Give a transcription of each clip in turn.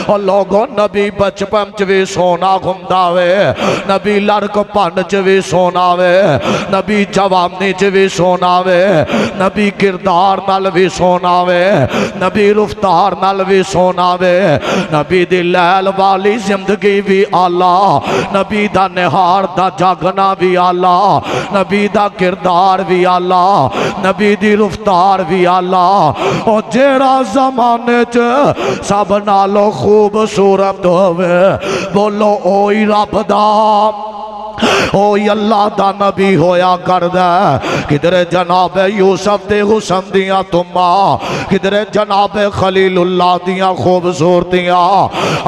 اور لوگوں نبی بچپن چ بھی سونا گھومدا وے، نبی لڑک پن چ بھی سونا وے، نبی جوانی چ بھی سونا وے، نبی کردار نال بھی سونا وے، نبی رفتار نال بھی سونا وے، نبی دی لیل والی زندگی بھی آلہ، نبی دا نہار دا جاگنا بھی آلہ، نبی دا کردار بھی آلہ، نبی دی رفتار بھی آلہ، اور جیڑا زمانے چ سب نالو خوبصورت ہوئے بولو اوئی رب دا، اوئی اللہ دا نبی ہویا کردہ۔ کدھر جناب یوسف دے حسن دیاں تمہاں، کدھر جناب خلیل اللہ دیاں خوبصورتیاں،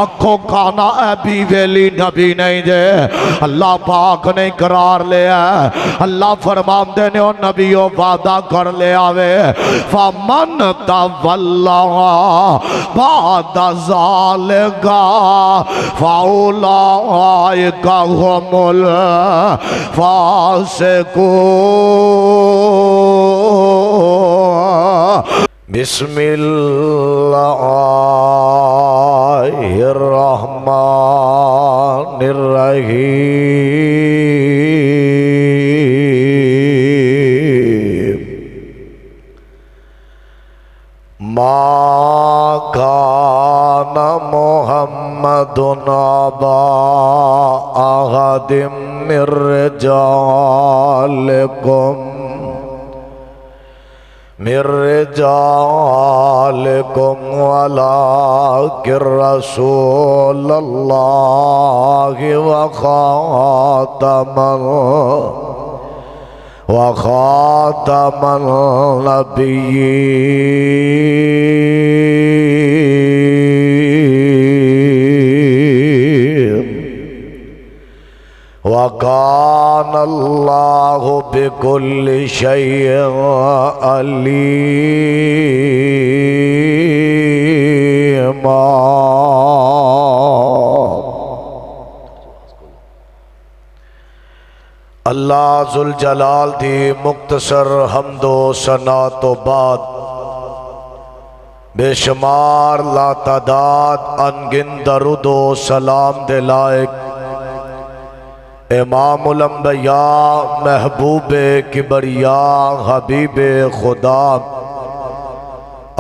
اکھوں کھانا اے بی ویلی نبی نہیں دے، اللہ پاک نے قرار لیا ہے، اللہ فرمان دینے اور نبیوں وعدہ کر لیا وے، فَمَنْ تَوَلَّا بَعْدَ ذَلِكَ فَأُولَئِكَ هُمُ الفاسقون۔ بسم اللہ الرحمن الرحیم۔ ما کان محمد ابا احد من رجالکم ولکن رسول اللہ وخاتم النبیین، وَكَانَ اللَّهُ بِكُلِّ شَيْءٍ عَلِيمًا۔ اللہ ذوالجلال دی مختصر حمد و ثنا تو بعد بے شمار لا تعداد انگن درود و سلام دے لائق امام الانبیاء محبوب کبریاء حبیب خدا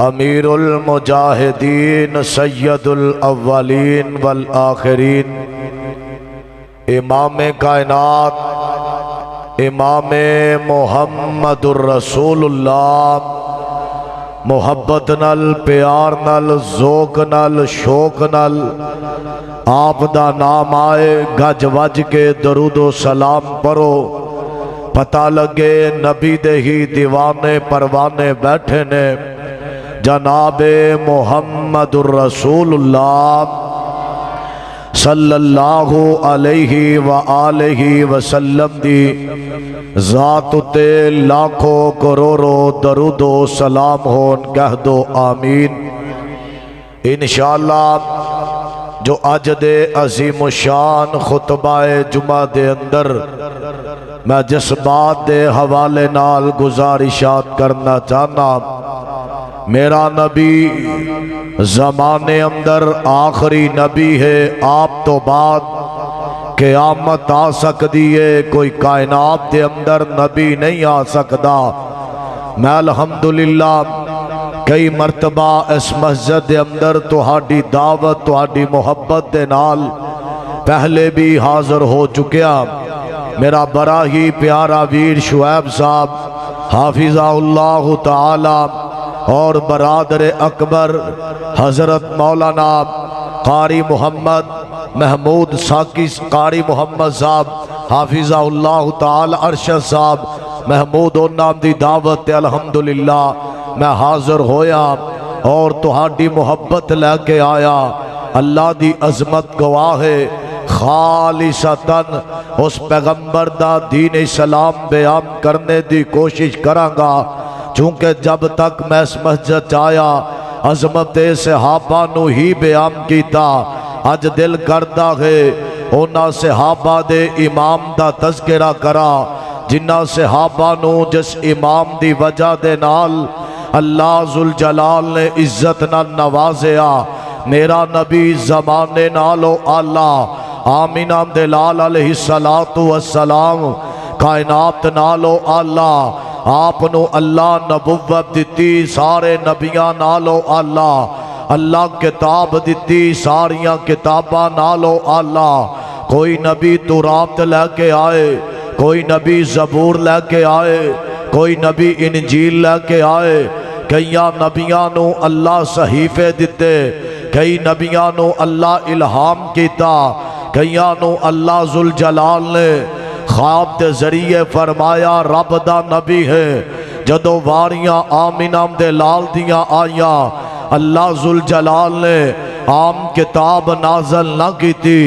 امیر المجاہدین سید الاولین والآخرین امام کائنات امام محمد الرسول اللہ محبت نال پیار نال ذوق نال شوق نال آپ دا نام آئے گج وج کے درود و سلام پڑھو، پتہ لگے نبی دے ہی دیوانے پروانے بیٹھے نے جناب محمد الرسول اللہ صلی اللہ علیہ وآلہ وسلم دی ذات تے لاکھوں کروڑوں درود و سلام ہون، کہہ دو آمین۔ انشاءاللہ جو اج دے عظیم و شان خطبہ جمعہ دے اندر میں جس بات دے حوالے نال گزارشات کرنا چاہنا، میرا نبی زمانے اندر آخری نبی ہے، آپ تو بعد قیامت آ سکتی ہے، کوئی کائنات دے اندر نبی نہیں آ سکتا۔ میں الحمدللہ کئی مرتبہ اس مسجد دے اندر تہاڈی دعوت تہاڈی محبت دے نال پہلے بھی حاضر ہو چکیا۔ میرا بڑا ہی پیارا ویر شعیب صاحب حافظہ اللہ تعالی اور برادر اکبر حضرت مولانا قاری محمد محمود ساکی قاری محمد صاحب حافظہ اللہ تعالی ارشد صاحب محمود اور نام دی دعوت الحمدللہ میں حاضر ہویا اور تہاڈی محبت لے کے آیا۔ اللہ دی عظمت گواہ ہے، خالصتاً اس پیغمبر دا دین اسلام بیان کرنے دی کوشش کرانگا، چونکہ جب تک میں اس مسجد آیا عظمت صحابہ نو ہی بیان کیتا، اج دل کردہ ہے اونا صحابہ دے امام دا تذکرہ کرا، جنہ صحابہ نو جس امام دی وجہ دے نال اللہ ذوالجلال نے عزت نہ نوازیا، میرا نبی زمانے نالو اللہ آمینہ دے لال علیہ السلام کائنات نالو اللہ آپ نو اللہ نبوت دیتی سارے نبیاں نالو اللہ اللہ کتاب دیتی ساریاں کتاباں نالو اللہ کوئی نبی تورات لے کے آئے کوئی نبی زبور لے کے آئے کوئی نبی انجیل لے کے آئے کئی نبیاں نو اللہ صحیفے دیتے کئی نبیاں نو اللہ الہام کیتا کئی نو اللہ ذوالجلال نے خواب دے ذریعے فرمایا رب دا نبی ہے جدو واریاں آمینہ دے لال دیاں آیاں اللہ ذوالجلال نے عام کتاب نازل نہ کی تھی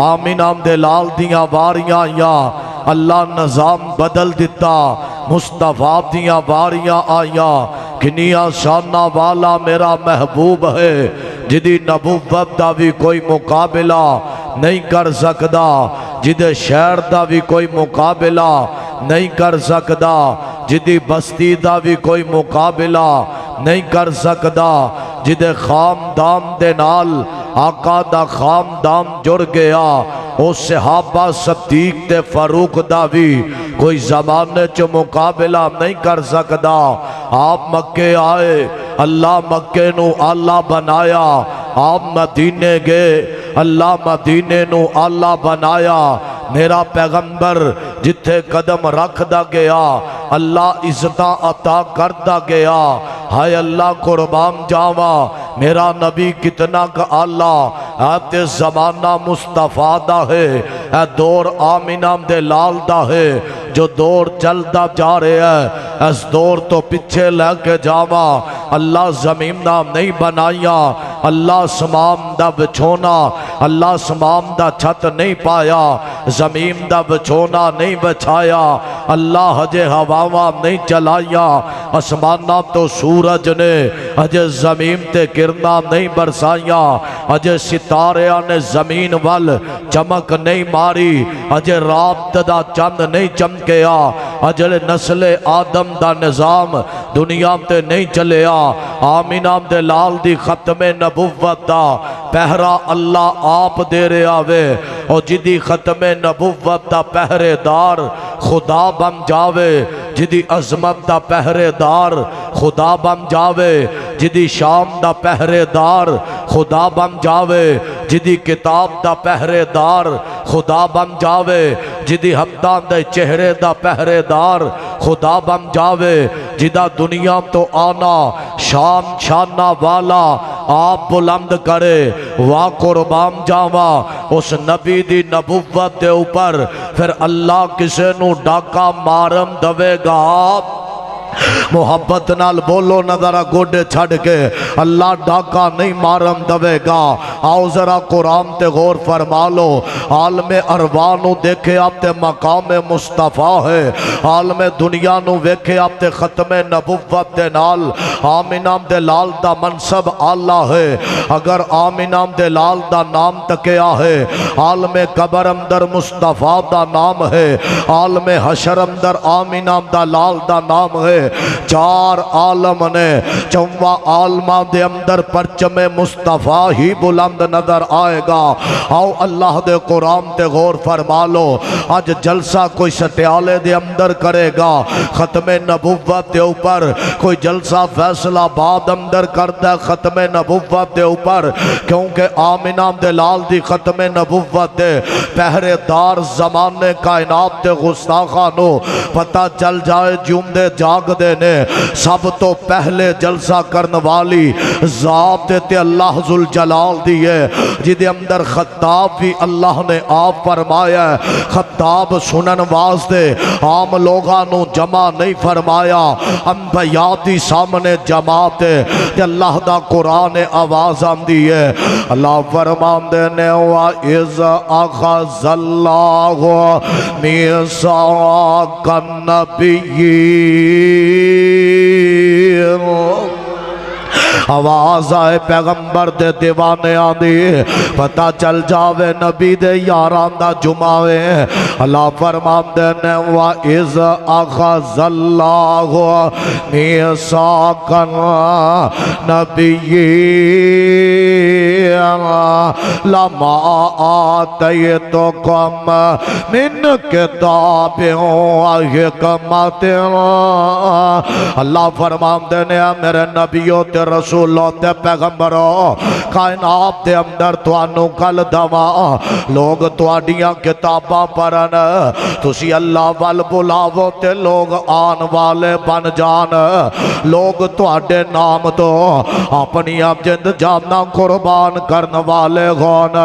آمینہ دے لال دیاں واریاں آیاں اللہ نظام بدل دیتا مصطفیٰ دیاں واریاں آیاں کنیاں شانہ والا میرا محبوب ہے جدی نبوت دا بھی کوئی مقابلہ نہیں کر سکدا جدے شہر دا بھی کوئی مقابلہ نہیں کر سکدا جدی بستی دا بھی کوئی مقابلہ نہیں کر سکدا جدے خاندان دے نال آقا دا خاندان جڑ گیا او صحابہ صدیق تے فاروق دا بھی کوئی زمانے چو مقابلہ نہیں کر سکدا آپ مکے آئے اللہ مکے نو اللہ بنایا آپ مدینے گئے اللہ مدینے نو اللہ بنایا میرا پیغمبر جتھے قدم رکھ دا گیا اللہ عزتاں عطا کر دا گیا ہائے اللہ قربان جاوا میرا نبی کتنا کا اللہ آتے زمانہ مصطفیٰ دا ہے اے دور آمینہ دے لال دا ہے جو دور چلتا جا رہے ہیں اس دور تو پچھے لے کے جاوا اللہ زمین نام نہیں بنائیا اللہ سمام دا بچھونا اللہ سمام دا چھت نہیں پایا زمین دا بچھونا نہیں بچھایا اللہ ہجے ہواواں نہیں چلایا اسمانہ تو سورج نے ہجے زمین تے گرنا نہیں برسایا ہجے ستاریاں نے زمین وال چمک نہیں ماری ہجے رات دا چند نہیں چمکیا ہجے نسل آدم دا نظام دنیا تے نہیں چلیا آمینہ دے لال دی ختم نبوت دا پہرا اللہ آپ دے رہے آوے اور جدی ختم نبوت دا پہرے دار خدا بن جاوے جدی عظمت دا پہرے دار خدا بن جاوے جدی شام دا پہرے دار خدا بن جاوے جدی کتاب دا پہرے دار خدا بن جاوے جدی ہفتہ دے چہرے دا پہرے دار خدا بن جاوے جدا دنیا تو آنا شان شانہ والا آپ بلند کرے واہ قربان جاوا اس نبی دی نبوت دے اوپر پھر اللہ کسے نو ڈاکا مارم دوے گا محبت نال بولو نظرہ گوڑے چھڑ کے اللہ ڈاکا نہیں مارم دوے گا آؤ ذرا قرآن تے غور فرما لو عالم ارواحوں دیکھے آپ تے مقام مصطفیٰ ہے عالم دنیا نو ویکھے آپ تے ختم نبوت دے نال آمینہ دے لال دا منصب آلہ ہے اگر آمینہ دے لال دا نام تکیا ہے عالم قبر اندر مصطفیٰ دا نام ہے عالم حشر اندر آمینہ دا لال دا نام ہے چار عالم نے چوہ عالمہ دے اندر پرچم مصطفیٰ ہی بلند نظر آئے گا آؤ اللہ دے قرآن تے غور فرما لو آج جلسہ کوئی سٹیالے دے اندر کرے گا ختم نبوت دے اوپر کوئی جلسہ فیصلہ بعد اندر کردہ ختم نبوت دے اوپر کیونکہ آمینہ دے لال دی ختم نبوت دے پہرے دار زمانے کائنات دے غستاخانو پتہ چل جائے جمدے جاگ دے نے سب تو پہلے جلسہ کرن والی ذات تے اللہ ذوالجلال دیئے جدے اندر خطاب بھی اللہ نے آپ فرمایا ہے خطاب سنن واسطے عام لوگانوں جمع نہیں فرمایا انبیاء دی سامنے جماعت تے اللہ دا قرآن آواز آندی ہے اللہ فرمان دینے وَإِذْ أَخَذَ اللَّهُ مِيثَاقَ النَّبِيِّينَ آواز آئے پیغمبر دے دیوانے آندی پتہ چل جاوے نبی دے یاران دا جمعوے اللہ فرمان دینے وَإِذْ أَخَذَ اللَّهُ مِيثَاقَ النَّبِيِّينَ لَمَا آتَيْتُكُم مِّن كِتَابٍ وَحِکْمَةٍ اللہ فرمان دینے میرے نبیوں تے رسولوں تے پیغمبروں کائنات دے اندر توانو کل دوا لوگ تواڈیاں کتاباں پڑھن تسی اللہ وال بلاو تے لوگ آن والے بن جان لوگ تواڈے نام تو اپنی اب جند جانا قربان کرن والے ہون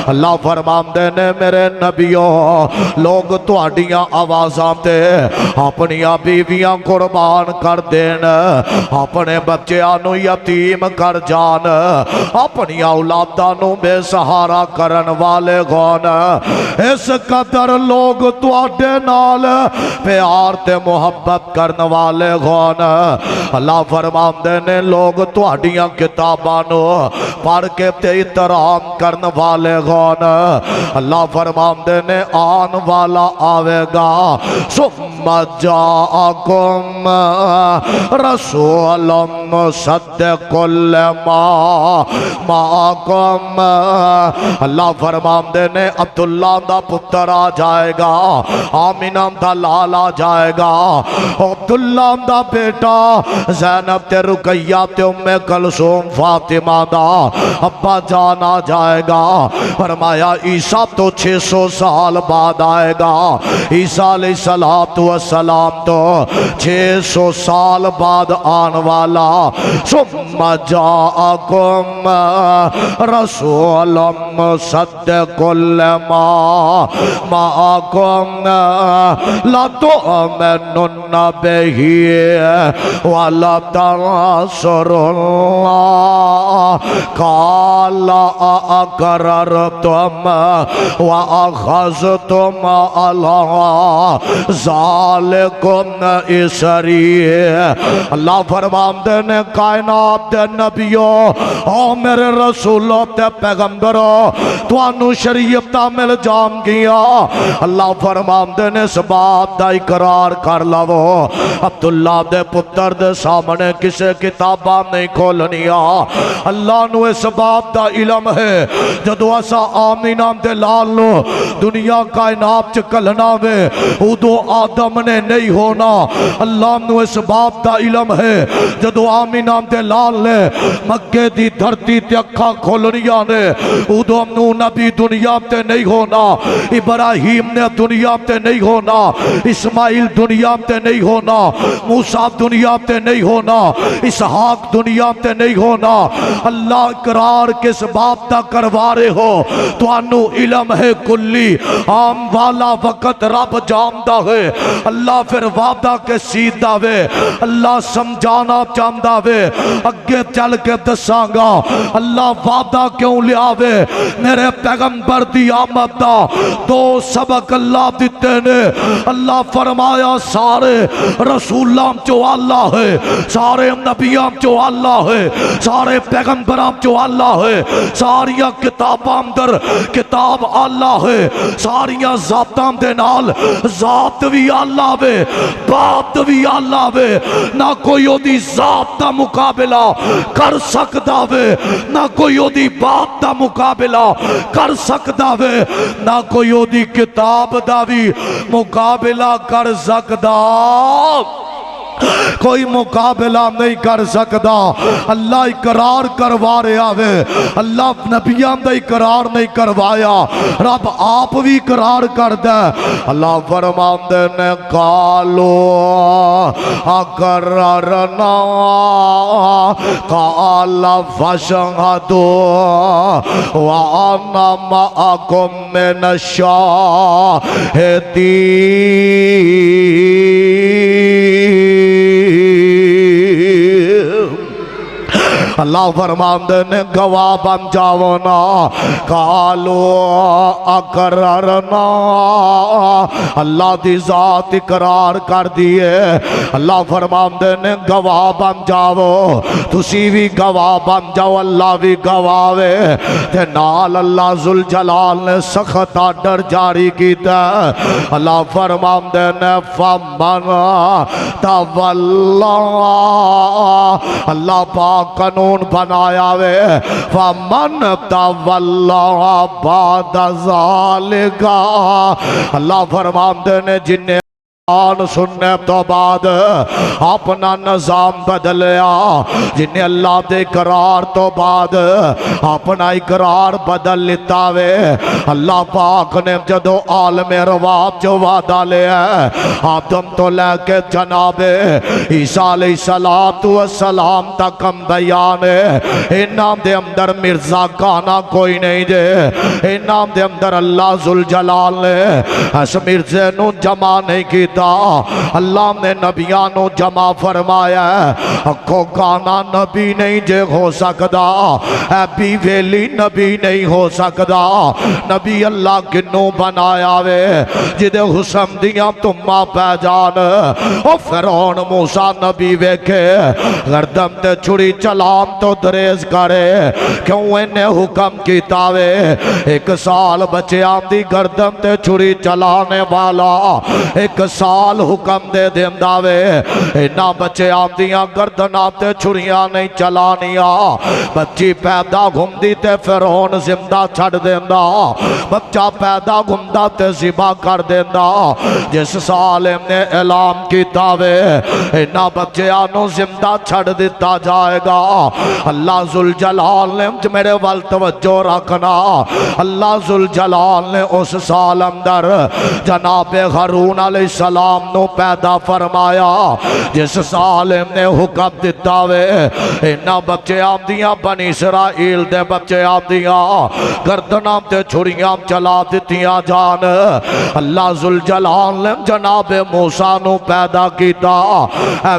اللہ فرمان دینے میرے نبیوں لوگ تواڈیاں آوازاں تے اپنی بیویاں قربان کر دین اپنے بچیانو یتیم کر جان اپنی اولادانو بے سہارا کرن والے گون اس قدر لوگ تواڈے نال پیار تے محبت کرن والے گون اللہ فرمان دینے لوگ تواڈیاں کتابانو پڑھ کے تے احترام کرن والے گون اللہ فرمان دینے آن والا آوے گا ثم جاءکم رسول مصدق لما معکم اللہ فرمان دینے عبداللہ دا پتر آ جائے گا آمینہ دا لال آ جائے گا عبداللہ دا بیٹا زینب تے رقیہ تے ام کلثوم فاطمہ دا ابا جان آ جائے گا فرمایا عیسیٰ تو 600 سال بعد آئے گا عیسیٰ علیہ السلام تو 600 سال بعد آن والا ثم جاءکم رسول مصدق لما معکم لا تؤمنن به ولا تنصرن قال أقررتم وأخذتم على ذالکم اسری اللہ فرمان دینے کائنات دے نبیوں او میرے رسولوں تے پیغمبروں توانو شریعت مل جام گیا اللہ فرمان دینے اس بات دا اقرار کر لو عبداللہ دے پتر دے سامنے کسے کتاباں نہیں کھولنیا اللہ نو اس بات دا علم ہے جدو ایسا آمینہ دے لالو دنیا کائنات چکلنا وے ادو آدم نے نہیں ہونا اللہ نو اس بات دا علم ہے جدو آمینہ دے لال نے مکے دی دھرتی تے اکھا کھولنیا نے ادو نو نبی دنیا تے نہیں ہونا ابراہیم نے دنیا تے نہیں ہونا اسماعیل دنیا تے نہیں ہونا موسیٰ دنیا تے نہیں ہونا اسحاق دنیا تے نہیں ہونا اللہ اقرار کس بات دا کروارے ہو تو انو علم ہے کلی عام والا وقت رب جامدہ ہے اللہ پھر وعدہ کے سیدھا وے اللہ سمجھانا چاندہ وے اگے چل کے دسانگا اللہ وعدہ کیوں لیا وے میرے پیغمبر دی آمد دا دو سبق اللہ دیتے نے اللہ فرمایا سارے رسولان جو اللہ ہے سارے نبیان جو اللہ ہے سارے پیغمبران جو اللہ ہے ساریاں کتاباں اندر کتاب اللہ ہے ساریاں ذاتاں دے نال ذات بھی اللہ وے بات بھی اللہ وے نہ کوئی او دی ذات دا مقابلہ کر سکدا وے نہ کوئی او دی بات دا مقابلہ کر سکدا وے نہ کوئی او دی کتاب دا بھی مقابلہ کر سکدا کوئی مقابلہ نہیں کر سکتا اللہ اقرار کروا رہا ہے اللہ نبیان دا اقرار نہیں کروایا رب آپ بھی اقرار کر دے اللہ فرمان نے قالو اقررنا قال فاشهدوا وانا معكم من الشاهدين اللہ فرماندے نے گواہ بن جاؤ نا قالو اقررنا اللہ دی ذات اقرار کر دیے اللہ فرماندے نے گواہ بن جاؤ تسی بھی گواہ بن جاؤ اللہ بھی گواہ وے تے نال اللہ ذوالجلال نے سخت آرڈر جاری کیتا اللہ فرماندے نے فمن تولا اللہ پاک قانون بنایا وے فمن تولا بعد ذالک اللہ فرماندے نے جنہیں قرآن سننے تو بعد اپنا نظام بدلیا جنہیں اللہ دے اقرار تو بعد اپنا اقرار بدل لیتا وے اللہ پاک نے جدو عالم رواب جو وعدہ لیا آدم تو لے کے جناب عیسیٰ علیہ السلام تک ہم بیان انام دے اندر مرزا کانا کوئی نہیں دے انام دے اندر اللہ ذوالجلال نے اس مرزے نو جمع نہیں کیتا اللہ نے نبیانو جمع فرمایا ہے کو گانا نبی نہیں جے ہو سکدا اے بی ویلی نبی نہیں ہو سکدا نبی اللہ کنو بنایا وے جدے حسن دیاں تمہ پہ جان او فرعون موسیٰ نبی ویکھے گردم تے چھڑی چلام تو دریز کرے کیوں انہیں حکم کیتا وے 1 سال بچے آمدی گردم تے چھڑی چلانے والا 1 سال حکم دے دیندہ وے اینا بچے آمدیاں گردنا تے چھڑیاں نہیں چلانیاں بچی پیدا گھومدی تے فرعون زندہ چھڑ دیندہ بچہ پیدا گھومدہ تے زبا کر دیندہ جس سال نے اعلان کیتا وے اینا بچے آنو زندہ چھڑ دیتا جائے گا اللہ ذوالجلال نے میرے وال توجہ رکھنا اللہ ذوالجلال نے اس سال اندر جناب ہارون علیہ السلام نو پیدا فرمایا جس سال نے حکم دیتا وے اینا بچے آمدیاں بنی اسرائیل دے بچے آمدیاں گردناں تے چھڑیاں چلا دیتیاں جان اللہ ذوالجلال نے جناب موسیٰ نو پیدا کیتا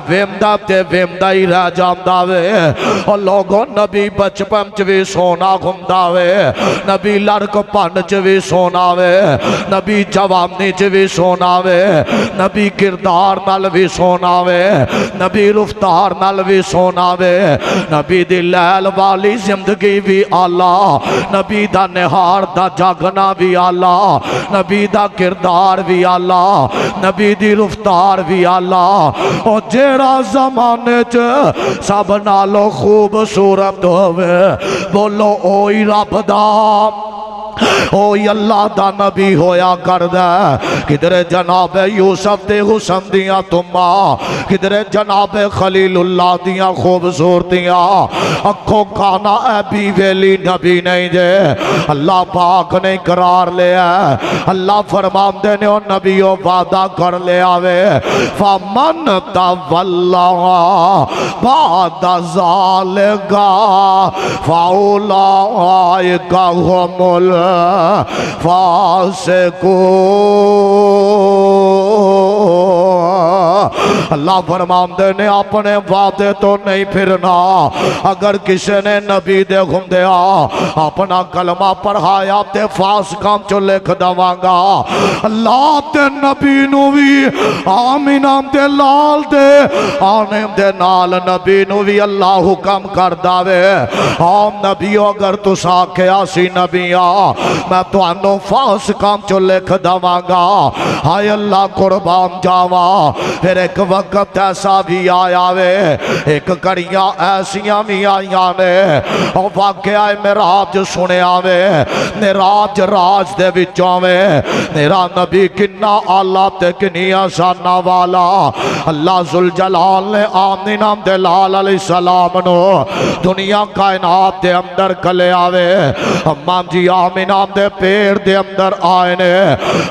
ویمدہ تے ویمدہ ہی رہ جاندہ وے اور لوگوں نبی بچپن چوی سونا گھمدہ وے نبی لڑک پن چوی سونا وے نبی جوانی چوی سونا وے نبی کردار نال بھی سونا وے نبی رفتار نال بھی سونا وے نبی دی لیل والی زندگی بھی آلہ نبی دا نہار دا جاگنا بھی آلہ نبی دا کردار بھی آلہ نبی دی رفتار بھی آلہ اور جیڑا زمانے چ سب نالو خوبصورت ہوئے بولو اوئی رب دا اوئی اللہ دا نبی ہویا کردہ کدھر جناب یوسف دے حسن دیاں تمہاں کدھر جناب خلیل اللہ دیاں خوبصورتیاں اکھو کانا اے بی ویلی نبی نہیں دے اللہ پاک نے قرار لیا اللہ فرمان دینے اور نبیوں وعدہ کر لیا وے فمن تولا بعد ذالک فاولئک هم فاسقو اللہ فرماندے نے اپنے وعدے تو نہیں پھرنا اگر کسی نے نبی دے گھم دیا اپنا کلمہ پڑھایا تے فاسقام چو لکھ دوانگا اللہ تے نبی نوی آمینام تے لال دے آنیم دے نال نبی نوی اللہ حکم کر داوے آم نبیو اگر تو ساکھے آسی نبیاں میں تو انو فاسقام چو لکھ دوانگا ہائے اللہ قربان جاوا پھر ایک وقت ایسا بھی آیا وے ایک کڑیاں ایسیاں بھی آئیاں نے اور واقعہ میراج سنے آوے میراج راج دے وچوں وے میرا نبی کنہ آلہ تے کنی آسانہ والا اللہ ذوالجلال نے آمین دے لال علیہ السلام نو دنیا کائنات دے اندر کلے آوے امام جی آمین دے پیر دے اندر آئے نے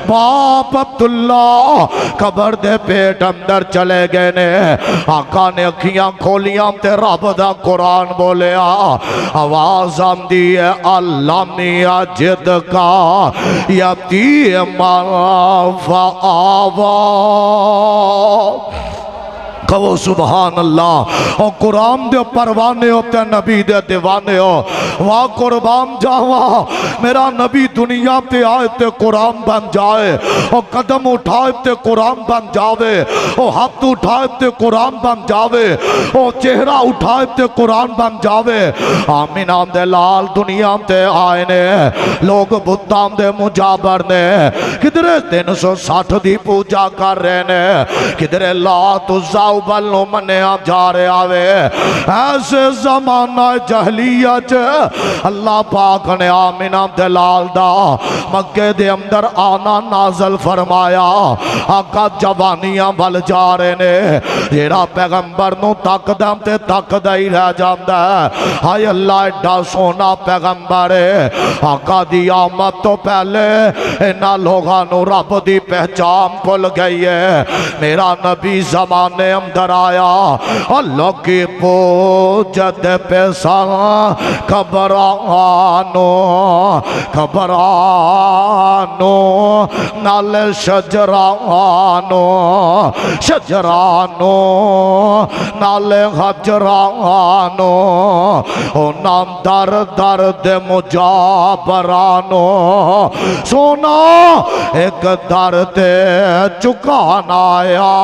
باپ عبداللہ قبر دے پیٹ اندر چلے گئے نے آقا نے اکھیاں کھولیاں تے رب دا قرآن بولیا آواز آمدی ہے اللہ میاں جد کا یتیم فآوا کہو سبحان اللہ۔ اور قرآن دے پروانے ہوتے نبی دے دیوانے ہو، واہ قربان جاواں میرا نبی دنیا تے آئے تے قرآن بن جائے، اور قدم اٹھائے تے قرآن بن جاوے، اور ہاتھ اٹھائے تے قرآن بن جاوے، اور چہرہ اٹھائے تے قرآن بن جاوے۔ آمین دے لال دنیا تے آئے نے، لوگ بتاں دے مجابر نے، کدھرے 360 دی پوجا کر رہے نے، کدھرے لات عزا بلو منیا جا رہے آوے۔ ایسے زمانہ جہلیت اللہ پاک نے آمین دلال دا مکے دے اندر آنا نازل فرمایا۔ آقا جوانیاں بل جا رہے نے، جیڑا پیغمبر نو تک دم تے تک دائی رہ جاندہ ہے۔ ہائے اللہ ایڈا سونا پیغمبر ہے، آقا دی آمد تو پہلے انہا لوگاں نو رب دی پہچان پل گئی ہے۔ میرا نبی زمانے اندر آیا، اللہ کی پوجد پیسا کبرانو کبرانو نال شجرانو شجرانو نال حجرانو نام در درد مجابرانو سونا ایک درد چکانا آیا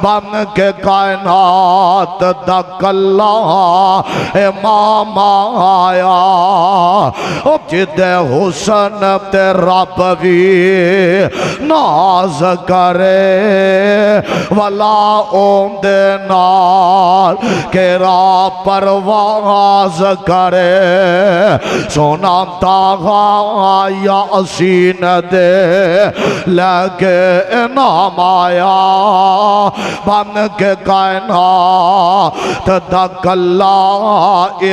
بن کے کائنات دا کلہ امام آیا جد حسن تے رب بھی ناز کرے ولا اوم دے نال کیرا پرواز کرے سونا تاغا یا اسین دے لگے انعام آیا بن کے کائنات دا کلہ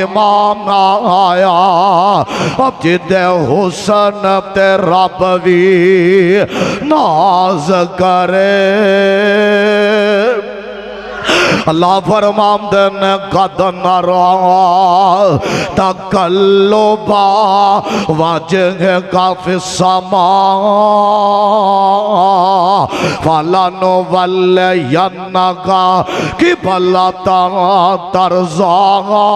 امام آیا اب جد حسن تے رب بھی ناز کرے اللہ فرماندن قد نرا تقلبا وجہ کا فی السماء فلنولینک قبلۃ ترضاها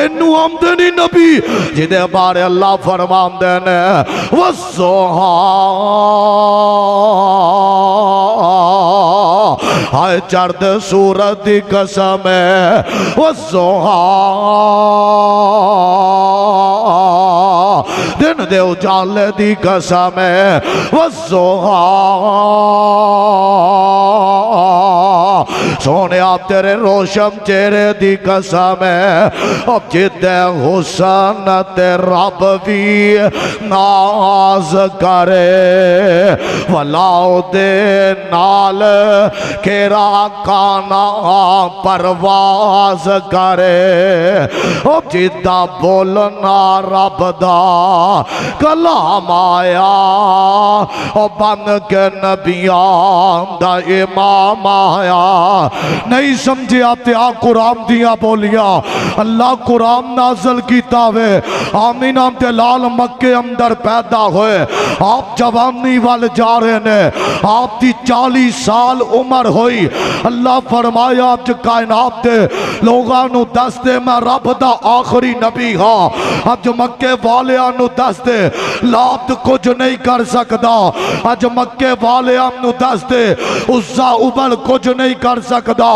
انو آمدنی نبی جدے بارے اللہ فرماندن والضحیٰ ہائے چرد سورت دی قسم ہے والضحیٰ دن دے اجالے دی قسم ہے والضحیٰ سونے آپ تیرے روشن چہرے دی قسم ہے اب جد حسن تے رب بھی ناز کرے ولاؤ دے نال کیرا کانا پرواز کرے اب جدہ بولنا رب دا کلام آیا اور بن کے نبیان دا امام آیا نہیں سمجھے آتے قرآن دیا بولیا اللہ قرآن نازل کیتا ہوئے آمین آمدے لال مکے اندر پیدا ہوئے آپ جوانی وال جا رہے نے آپ دی 40 سال عمر ہوئی اللہ فرمایا اب جو کائنات دے لوگانو دس دے میں رب دا آخری نبی ہاں اب جو مکے والیانو دس دے لات کچھ نہیں کر سکتا اب جو مکے والیانو دس دے عزا ابل کچھ نہیں کر سکتا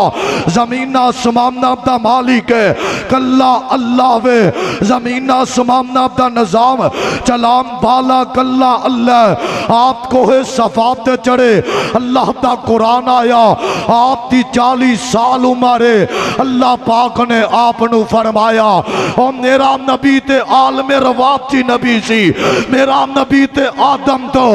زمین آسمان دا مالک ہے کلا اللہ وے زمین آسمان دا نظام چلام بالا کلا اللہ آپ کو ہے صفات چڑھے اللہ دا قرآن آیا آپ دی 40 سال عمرے اللہ پاک نے آپ نو فرمایا اور میرا نبی تے عالم روابتی نبی سی میرا نبی تے آدم تو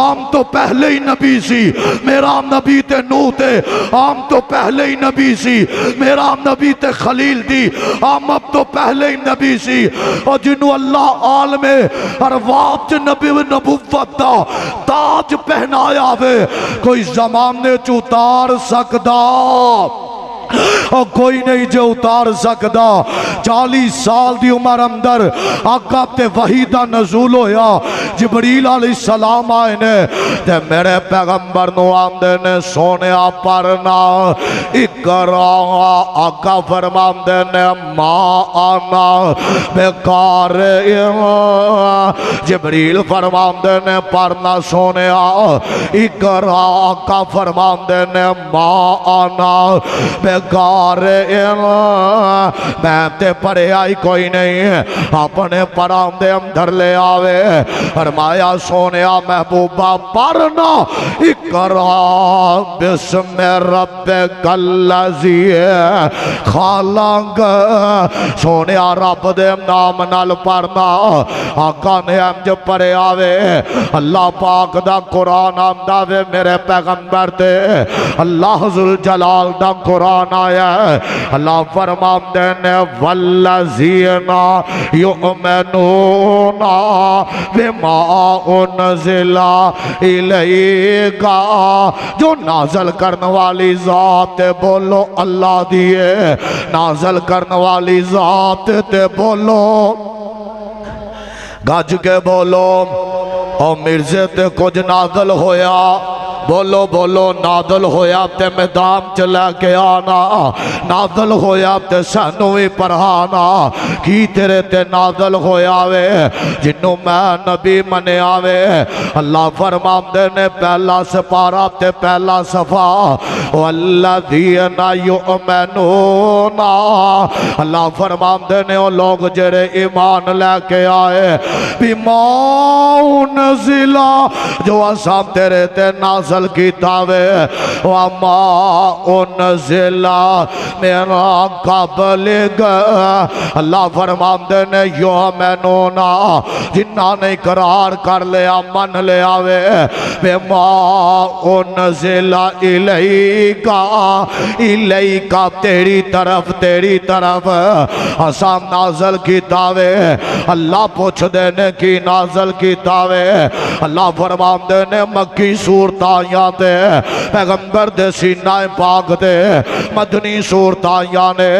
عام تو پہلے ہی نبی سی میرا نبی تے نوح تے عام تو پہلے ہی نبی سی میرا نبی تے خلیل دی عام اب تو پہلے ہی نبی سی اور جنہوں اللہ عالم روابت نبی و نبوت دا تاج پہنایا وے کوئی زمانے چوتار سکدا اور کوئی نہیں جو اتار سکدا 40 سال دی عمر اندر آقا تے وحی دا نزول ہویا جبریل علیہ السلام آئے نے تے میرے پیغمبر نو آمدے نے سونیا پرنا اقرا آقا فرماندے نے ما آنا بیکار جبریل فرماندے نے پرنا سونیا اقرا آقا فرماندے نے ما آنا بیکار میں تے پڑھے آئی کوئی نہیں اپنے پراندے اندر لے آوے فرمایا سونیا محبوبہ پڑھنا اقرا بسم ربک الذی خلق سونیا رب دے نام نال پڑھنا آقا نے امج پڑھے آوے اللہ پاک دا قرآن آمدہ وے میرے پیغمبر تے اللہ ذوالجلال دا قرآن آیا ہے اللہ فرماندے نے والذین یؤمنون بما انزل الیک جو نازل کرنے والی ذات بولو اللہ دیے نازل کرنے والی ذات تے بولو گج کے بولو اور مرزے تے کچھ نازل ہویا بولو بولو نازل ہویا تے میدان چلے کے آنا نازل ہویا تے سانوی پڑھانا کی تیرے تے نازل ہویا وے جنوں میں نبی منے آوے اللہ فرماندے نے پہلا سپارہ تے پہلا صفحہ والذین یؤمنون اللہ فرماندے نے وہ لوگ جڑے ایمان لے کے آئے بما انزل جو اساں تیرے تے نازل کتابے وما انزل میرا قبلک اللہ فرماندے نے یؤمنون جنہاں نے اقرار کر لیا من لے آوے بما انزل الیک الیک تیری طرف اساں نازل کتابے اللہ پوچھ دے نے کی نازل کتابے اللہ فرماندے نے مکی صورت آیاں دے پیغمبر دے سینہ پاک دے مدنی صورت آیاں نے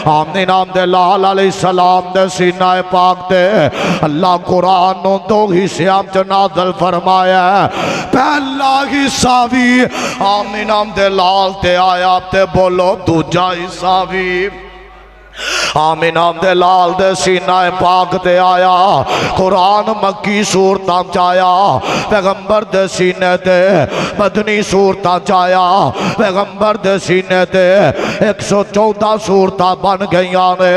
آمین نام دے لال علیہ السلام دے سینہ پاک دے اللہ قرآن نو دو حصیاں چ نازل فرمایا پہلا حصہ بھی آمین نام دے لال تے آیا تے بولو دوجا حصہ بھی آمین آمد لال دے سینہ پاک تے آیا قرآن مکی صورتاں چایا پیغمبر دے سینے تے مدنی صورتاں چایا پیغمبر دے سینے تے 114 صورتاں بن گئیاں نے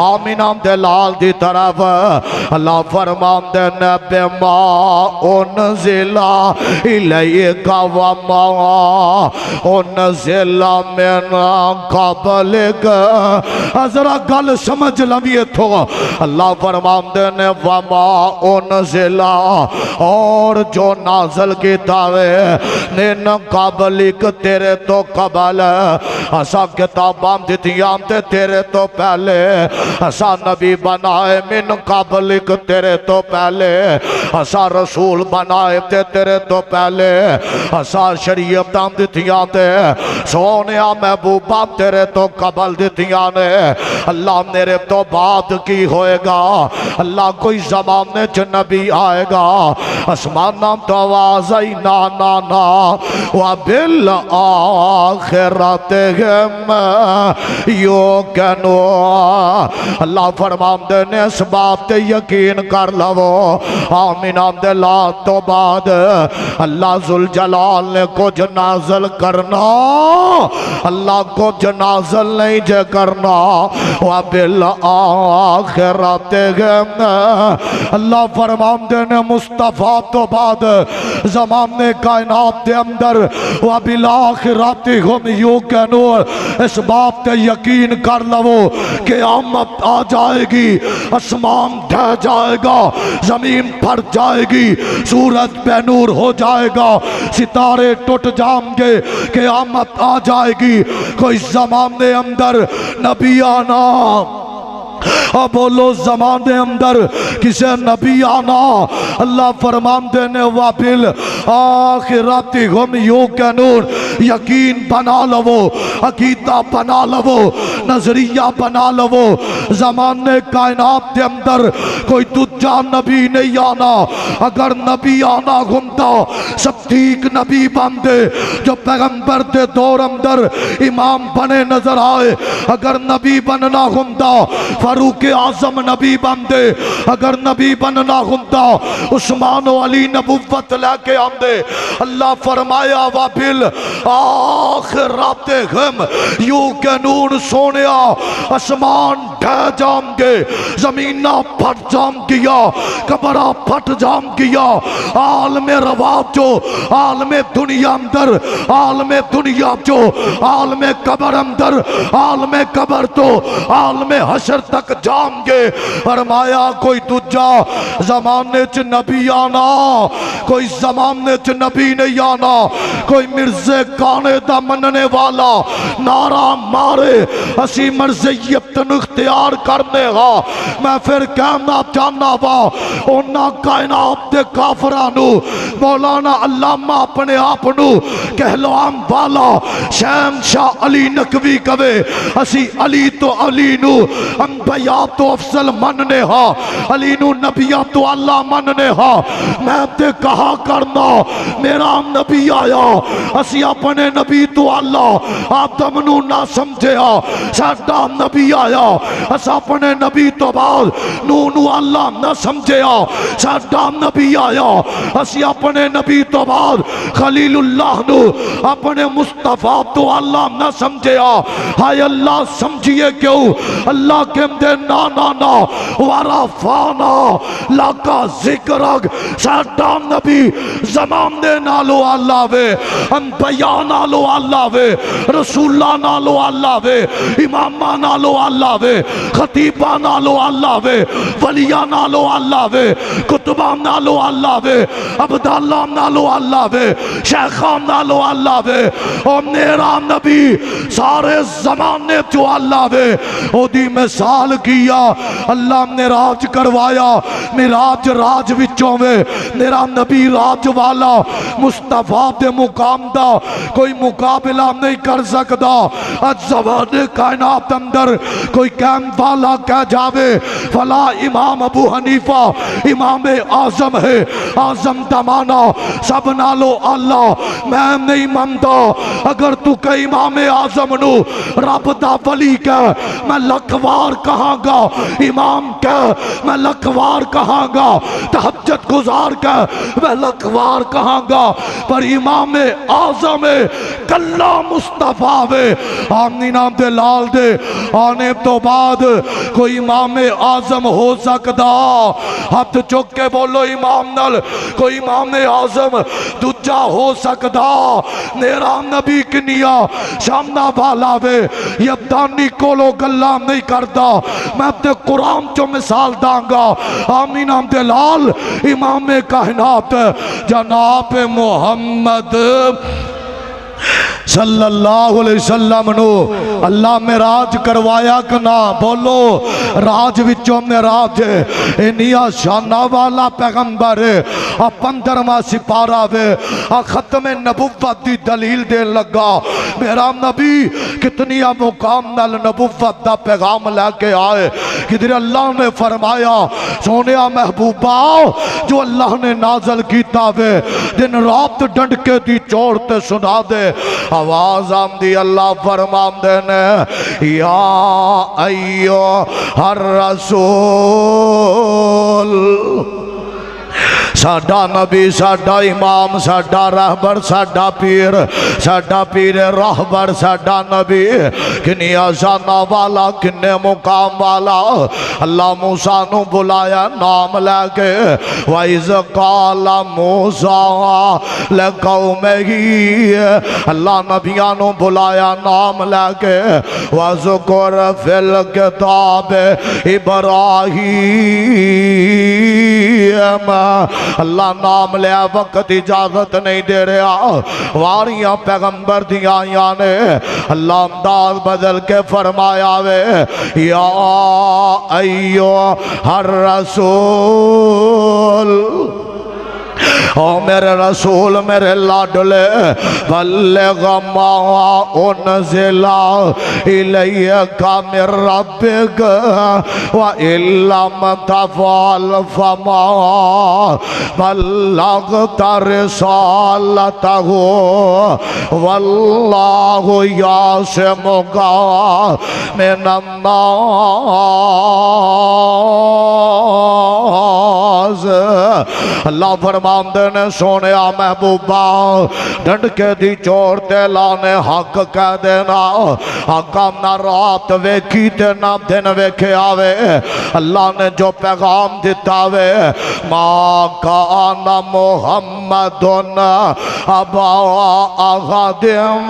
آمین آمد لال دی طرف اللہ فرمان دے نبی ما انزل الیک وما انزل من قبلک ذرا گل سمجھ لویے تھو اللہ فرماندے نے وما انزل اور جو نازل کتابے نین قبلک تیرے تو قبل اسا کتاباں دتیاں تے تیرے تو پہلے اسا نبی بنائے من قبلک تیرے تو پہلے اسا رسول بنائے تے تیرے تو پہلے اسا شریعتاں دتیاں تے سونیا محبوبہ تیرے تو قبل دتیاں نے اللہ میرے تو بات کی ہوئے گا اللہ کوئی زمانے چ نبی آئے گا اسمانہ تو آواز آئی نا نا نا وَبِالْآخِرَتِهِمْ يُوقِنُونَ اللہ فرماندے نے اس بات تے یقین کر لو آمین آمد اللہ تو بعد اللہ ذوالجلال نے کچھ نازل کرنا اللہ کچھ نازل نہیں جے کرنا وَبِالْآخِرَتِهِمْ اللہ فرماندے نے مصطفیٰ تو بعد زمانے کائنات دے اندر وَبِالْآخِرَتِهِمْ يُوقِنُونَ اس بات تے یقین کر لو قیامت آ جائے گی آسمان ڈھہ جائے گا زمین پھٹ جائے گی سورج بے نور ہو جائے گا ستارے ٹوٹ جائیں گے قیامت آ جائے گی کوئی زمانے اندر نبی آنا اور بولو زمانے اندر کسے نبی آنا اللہ فرمان دینے وابل آخراتی ہم یوقنون یقین بنا لو عقیدہ بنا لو نظریہ بنا لو زمانے کائنات کے اندر کوئی دوجا نبی نہیں آنا اگر نبی آنا گھومتا صدیق نبی بندے جو پیغمبر دے دور اندر امام بنے نظر آئے اگر نبی بننا گھومتا فاروق اعظم نبی بندے اگر نبی بننا گھومتا عثمان و علی نبوت لے کے آندے اللہ فرمایا وابل آخرات غم یوں کہ نور سونیا اسمان ڈھے جام گے زمینہ پھٹ جام گیا قبرہ پھٹ جام گیا عالم رواب جو عالم دنیا اندر عالم دنیا جو عالم قبر اندر عالم قبر تو عالم حشر تک جام گے فرمایا کوئی دوجا زمانے چ نبی آنا کوئی زمانے چ نبی نہیں آنا کوئی مرزے کانے دا مننے والا نعرہ مارے اسی مرضیت اختیار کرنے گا میں پھر کہنا چاہنا با اونا کائنات دے کافرانو مولانا علامہ اپنے آپنو کہلوام والا شہنشاہ علی نقوی کوے اسی علی تو علی نو انبیاء تو افضل مننے ہا علی نو نبیاء تو اللہ مننے ہا میں تے کہا کرنا میرا نبی آیا اسی اپنے نبی تو اللہ آدم نو نہ سمجھے ہا ساڈا نبی آیا اس اپنے نبی تو بعد نو اللہ نہ سمجھے ہا ساڈا نبی آیا اسی اپنے نبی تو بعد خلیل اللہ نو اپنے مصطفیٰ تو اللہ نہ سمجھے ہا ہائے اللہ سمجھئے کیوں اللہ کے اندے نا ورفانا لکا ذکرک ساڈا نبی زمانے نالو اللہ وے انبیاء نالو اللہ وے رسولہ نالو اللہ وے امامہ نالو اللہ وے خطیبہ نالو اللہ وے ولیہ نالو اللہ وے کتبہ نالو اللہ وے عبداللہ نالو اللہ وے شیخان نالو اللہ وے اور میرا نبی سارے زمانے جو اللہ وے او دی مثال کیا اللہ نے راج کروایا میراج راج وچوں وے میرا نبی راج والا مصطفیٰ دے مقام دا کوئی مقابلہ نہیں کر سکتا آج زمانے کائنات اندر کوئی کہن والا کہہ جاوے فلا امام ابو حنیفہ امام اعظم ہے اعظم دمانا سب نالو اللہ میں نہیں مانتا اگر تو کہ امام اعظم نو رب دا ولی کہہ میں لکھوار کہاں گا امام کہہ میں لکھوار کہاں گا تہجد گزار کہہ میں لکھوار کہاں گا پر امام اعظم کلہ مصطفیٰ وے آمین نام دے لال دے آنے تو بعد کوئی امام اعظم ہو سکتا ہاتھ چک کے بولو امام نل کوئی امام اعظم دجا ہو سکتا میرا نبی کنیا شامنا والا وے یبدانی کولو گلہ نہیں کرتا میں اپنے قرآن جو مثال دانگا آمین نام دے لال امام کائنات جناب محمد صلی اللہ علیہ وسلم نو اللہ میں راج کروایا کنا بولو راج وچوں میں راج انیا شانہ والا پیغمبر پندرواں سپارہ وے ختم نبوت دی دلیل دے لگا میرا نبی کتنی مقام نال نبوت دا پیغام لے کے آئے کدھر اللہ نے فرمایا سونیا محبوبہ جو اللہ نے نازل کیتا وے دن رات ڈنڈ کے دی چوڑتے سنا دے آواز آمدی اللہ فرمان دینے یا ایو ہر رسول ساڈا نبی ساڈا امام ساڈا رہبر ساڈا پیر رہبر ساڈا نبی کنی آزانہ والا کنے مقام والا اللہ موسیٰ نو بلایا نام لے کے وَإِذْ قَالَ مُوسَىٰ لِقَوْمِهِ اللہ نبیاں نو بلایا نام لے کے وَذْكُرْ فِي الْكِتَابِ إِبْرَاهِيمَ اللہ نام لیا وقت اجازت نہیں دے رہا واریاں پیغمبر دیا آیاں نے اللہ انداز بدل کے فرمایا وے یا ایو ہر رسول او میرے رسول میرے لاڈلے بلغ ما انزل الیک من ربک وَإِن لَّمْ تَفْعَلْ فَمَا بَلَّغْتَ رِسَالَتَهُ وَاللَّهُ يَعْصِمُكَ مِنَ النَّاسِ اللہ فرماندے نے سونیا محبوبہ ڈنڈ کے دی چور تے لانے حق کہہ دینا حقام نہ رات ویکھی تے نہ دن ویکھے آوے اللہ نے جو پیغام دیتا وے ما کان محمد ابا احدم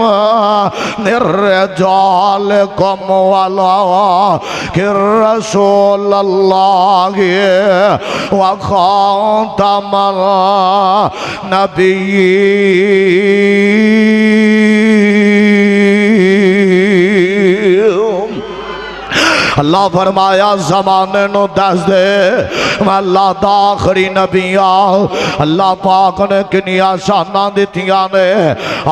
من رجالکم ولکن رسول اللہ وخاتم النبیین اللہ فرمایا زمانے نو دس دے میں اللہ دا آخری نبی اللہ پاک نے کنیا شانہ دیتیاں نے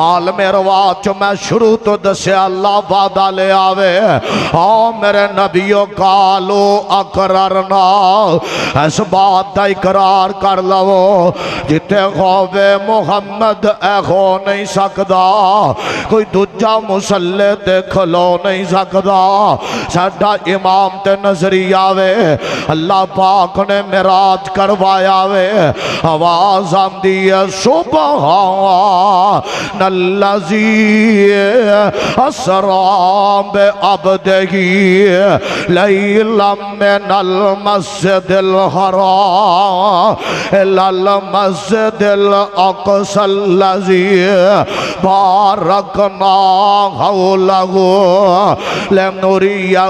عالم رواج میں شروع تو دسے اللہ وعدہ لے آوے آؤ میرے نبیوں کالو اقررنا اس بات دا اقرار کر لو جتے خوف محمد اے ہو نہیں سکدا کوئی دجا مسلح دیکھ لو نہیں سکدا ساڈا امام تے نظری آوے اللہ پاک نے معراج کروایا وے آواز آمدی ہے سبحان الذی اسرا بعبدہ لیلا من المسجد الحرام الی المسجد الاقصی الذی بارکنا حولہ لنریہ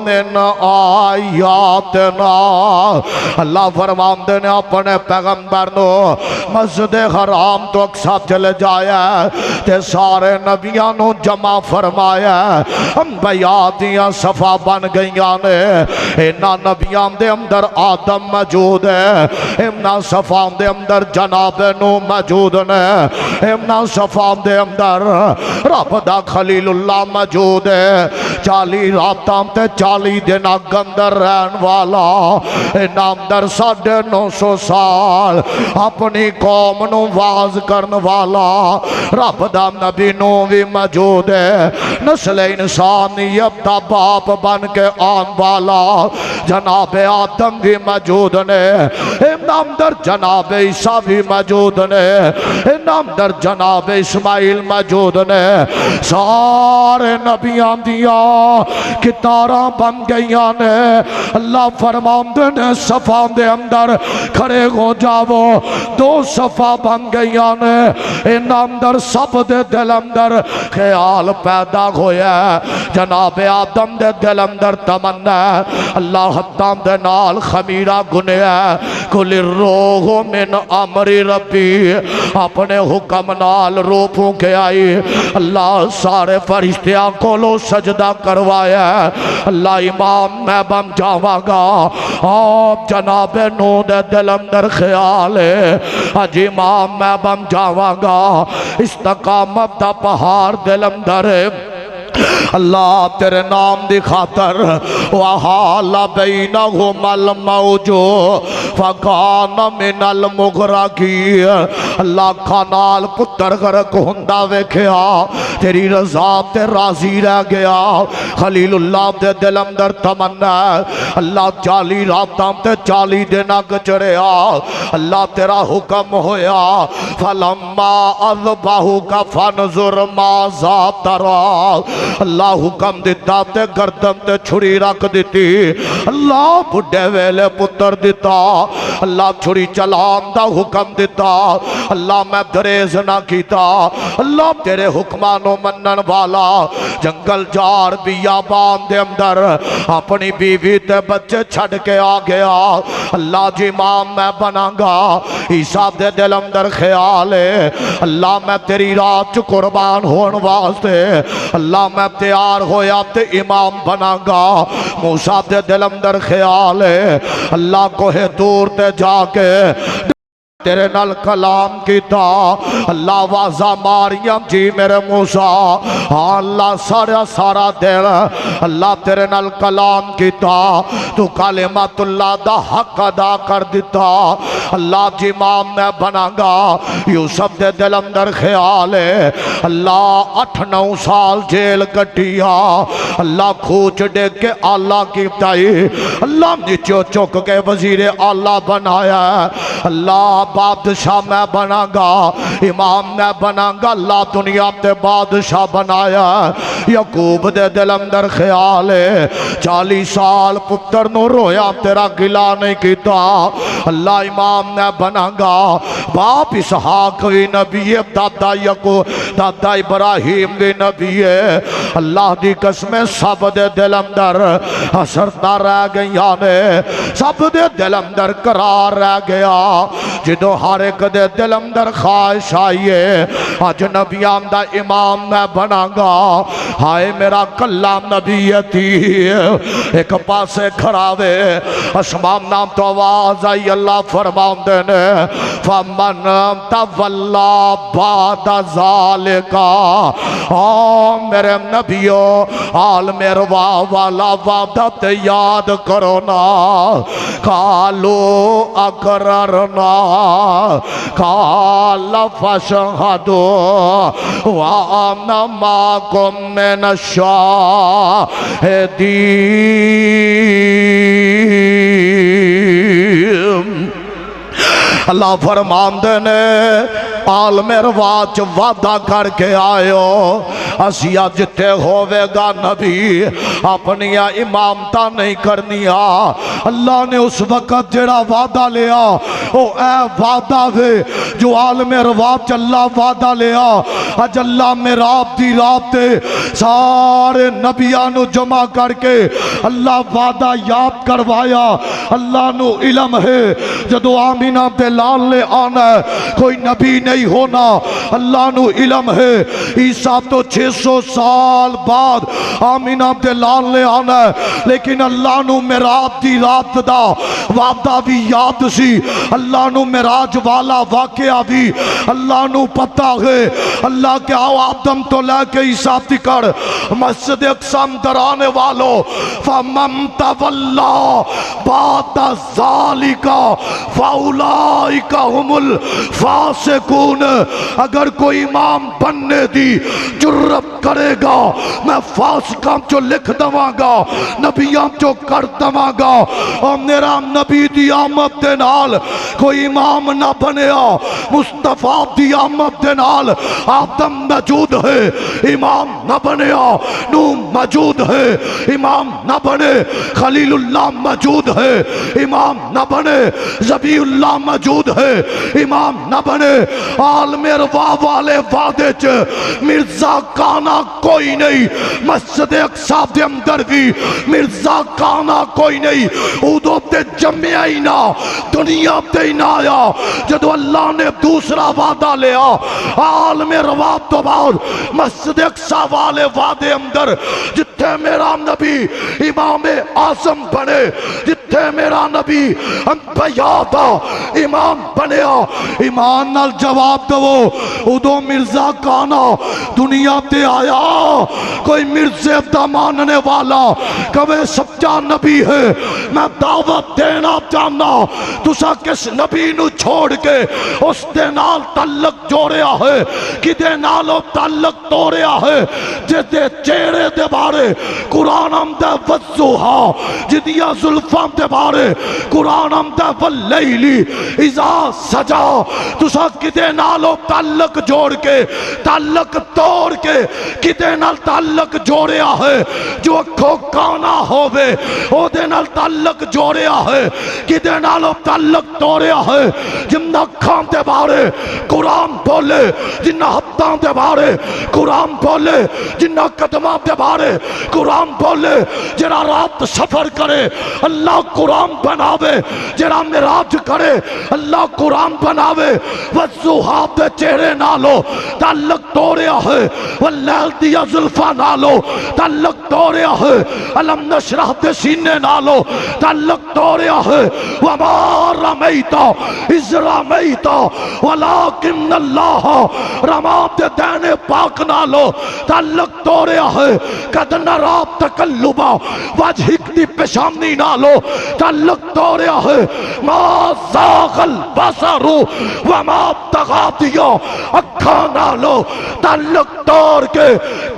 من آیاتنا اللہ فرماندے نے اپنے پیغمبر نو مسجد حرام تو اقصی چلے جایا تے سارے نبیاں نو جمع فرمایا انبیاء دیاں صفا بن گئیاں نے اینا نبیاں دے اندر آدم موجود ہے اینا صفا دے اندر جناب نو موجود نے اینا صفا دے اندر رب دا خلیل اللہ موجود ہے 40 راتاں تے 40 دن اندر رہن والا انام در 950 سال اپنی قوم نو واز کرن والا رب دا نبی نو بھی موجود ہے نسل انسانیت دا باپ بن کے آن والا جناب آدم بھی موجود نے انام در جناب عیسیٰ بھی موجود نے انام در جناب اسماعیل موجود نے سارے نبیان دیا کتاراں بن گئیاں نے اللہ فرماندے نے صفا دے اندر کھڑے ہو جاؤ 2 صفا بن گئیاں نے ان اندر سب دے دل اندر خیال پیدا ہویا جناب آدم دے دل اندر تمنا اللہ حتام دے نال خمیرہ گنیا کل الروح من امر ربی اپنے حکم نال روپوں کے آئی اللہ سارے فرشتیاں کو لو سجدہ کروایا اللہ امام میں بم جاواں گا آپ جناب نو دے دل اندر خیال ہے آج امام میں بم جاواں گا استقامت دا پہاڑ دل اندر ہے اللہ تیرے نام دی خاطر وحال بینہم الموج فکان من المغرقین اللہ کانال پتر غرق ہندہ ویکھیا تیری رضا تے راضی رہ گیا خلیل اللہ دے دل اندر تمنا اللہ 40 راتاں تے 40 دن گزریا اللہ تیرا حکم ہویا فلما اذبحوک فانظر ماذا تری اللہ حکم دیتا تے گردن تے چھری رکھ دیتی اللہ بڑھے ویلے پتر دیتا اللہ چھری چلان دا حکم دیتا اللہ میں دریز نہ کیتا اللہ تیرے حکمانو منن والا جنگل جار بیابان دے اندر اپنی بیوی تے بچے چھڑ کے آ گیا اللہ جی امام میں بنا گا عیسیٰ دے دل اندر خیال ہے اللہ میں تیری رات قربان ہون واسطے اللہ میں تیار ہویا تے امام بنا گا موسیٰ دے دل اندر خیال ہے اللہ کو ہے دور تے جا کے تیرے نال کلام کیتا اللہ واضح ماریم جی میرے موسیٰ اللہ سارا دل اللہ تیرے نال کلام کیتا تو کلمات اللہ دا حق ادا کر دیتا اللہ جی امام میں بنا گا یوسف دے دل اندر خیال ہے اللہ 8-9 سال جیل کٹیا اللہ کھوچ دے کے اللہ کی بتائی اللہ نیچو چک کے وزیر اللہ بنایا اللہ بادشاہ میں بنا گا امام میں بنا گا اللہ دنیا تے بادشاہ بنایا یعقوب دے دل اندر خیال ہے 40 سال پتر نو رویا تیرا گلا نہیں کیتا اللہ امام میں بنا گا باپ اسحاق بھی نبی ہے دادا یعقوب دادا ابراہیم بھی نبی ہے اللہ دی قسمیں سب دے دل اندر حسرتہ رہ گئی نے سب دے دل اندر قرار رہ گیا جدو ہر ایک دے دل اندر خواہش آئیے آج نبیان دا امام میں بنا گا ہائے میرا کلام نبیتی ایک پاسے کھڑاوے اسمام نام تو آواز آئی اللہ فرمان دینے فمن تولا بعد ذالکا میرے نبیو عالم روا والا وعدت یاد کرو نا قالو اقررنا قال فاشهدوا وانا معكم من الشاهدين اللہ فرمان دینے عالم رواج وعدہ کر کے آئیو اسیا جتے ہوئے گا نبی اپنی امامتہ نہیں کرنیا اللہ نے اس وقت جڑا وعدہ لیا او اے وعدہ وے جو عالم رواج اللہ وعدہ لیا اج اللہ میں رات دی رابطے سارے نبیانو جمع کر کے اللہ وعدہ یاد کروایا اللہ نو علم ہے جدو آمینہ دلال لے آنا ہے کوئی نبی نہیں ہونا اللہ نو علم ہے عیسیٰ تو 600 سال بعد آمینہ دلال لے آنا ہے لیکن اللہ نو معراج دی رات دا وعدہ بھی یاد سی اللہ نو معراج والا واقعہ بھی اللہ نو پتہ ہے اللہ کے آو آدم تو لے کے عیسیٰ تکڑ مسجد اقصی درانے والو فَمَن تَوَلَّا بَعْدَ ذَلِكَ فَأُولَئِكَ هُمُ الْفَاسِقُونَ اگر کوئی امام بننے دی جرت کرے گا میں فاسقاں جو لکھ دواں گا نبیاں جو کر دواں گا اور میرا نبی دی آمد دے نال کوئی امام نہ بنیا مصطفیٰ دی آمد دے نال آدم موجود ہے امام نہ بنیا نوح موجود ہے امام نہ بنے خلیل اللہ موجود ہے امام نہ بنے ذبیح اللہ موجود ہے امام نہ بنے عالم روا والے وعدے چ مرزا کانا کوئی نہیں مسجد اقصی دے اندر بھی مرزا کانا کوئی نہیں اودو تے جمعی نہ دنیا تے نہ آیا جدو اللہ نے دوسرا وعدہ لیا عالم روا تو بعد مسجد اقصی والے وعدے اندر جتھے میرا نبی امام اعظم بنے جتھے میرا نبی انبیاء دا امام بنیا ایمان نال جواب دو ادو مرزا کانا دنیا تے آیا کوئی مرزے دا ماننے والا کبھی سچا نبی ہے میں دعوت دینا چاہنا تسا کس نبی نو چھوڑ کے اس دے نال تعلق جوڑیا ہے کدے نالو تعلق توڑیا ہے جدے چیڑے دے بارے قرآن ہم دے وضوحا جدیا ظلفان دے بارے قرآن ہم دے واللیلی اذا سجا تسا کدے نالو تعلق تعلق جوڑ کے تعلق توڑ کے کدے نال تعلق جوڑیا ہے جو اکھوں کانا ہووے او دے نال تعلق جوڑیا ہے کدے نال تعلق توڑیا ہے جنہ اکھاں دے بارے قرآن بولے جنہ ہتھاں دے بارے قرآن بولے جنہ قدماں دے بارے قرآن بولے جرا رات سفر کرے اللہ قرآن بناوے جرا معراج کرے اللہ قرآن بناوے والضحیٰ دے چہرے نالو تعلق توڑیا ہے واللیل دیا زلفاں نالو تعلق توڑیا ہے علم نشرح دے سینے نالو تعلق توڑیا ہے وما رمیتا اذ رمیتا ولیکن اللہ رما دے دین پاک نالو تعلق توڑیا ہے قد نرا تقلبا وجہک دی پیشانی نالو تعلق توڑیا ہے ما زاغ البصر وما طغى دیا اکھاں نالو تعلق توڑ کے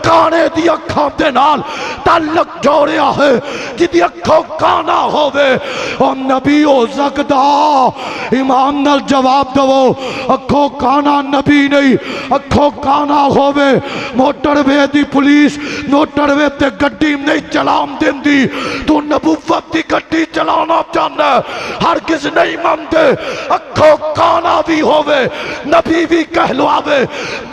کانے دی اکھاں دے نال تعلق جوڑیا ہے جدی اکھوں کانا ہووے او نبی ہو سکدا ایمان نال جواب دو اکھوں کانا نبی نہیں اکھوں کانا ہووے موٹر وے دی پولیس موٹر وے تے گڈی نہیں چلام دیندی تو نبوت دی گڈی چلانا چاہنا ہرگز نہیں مانتے اکھوں کانا بھی ہووے نبی بھی کہلواوے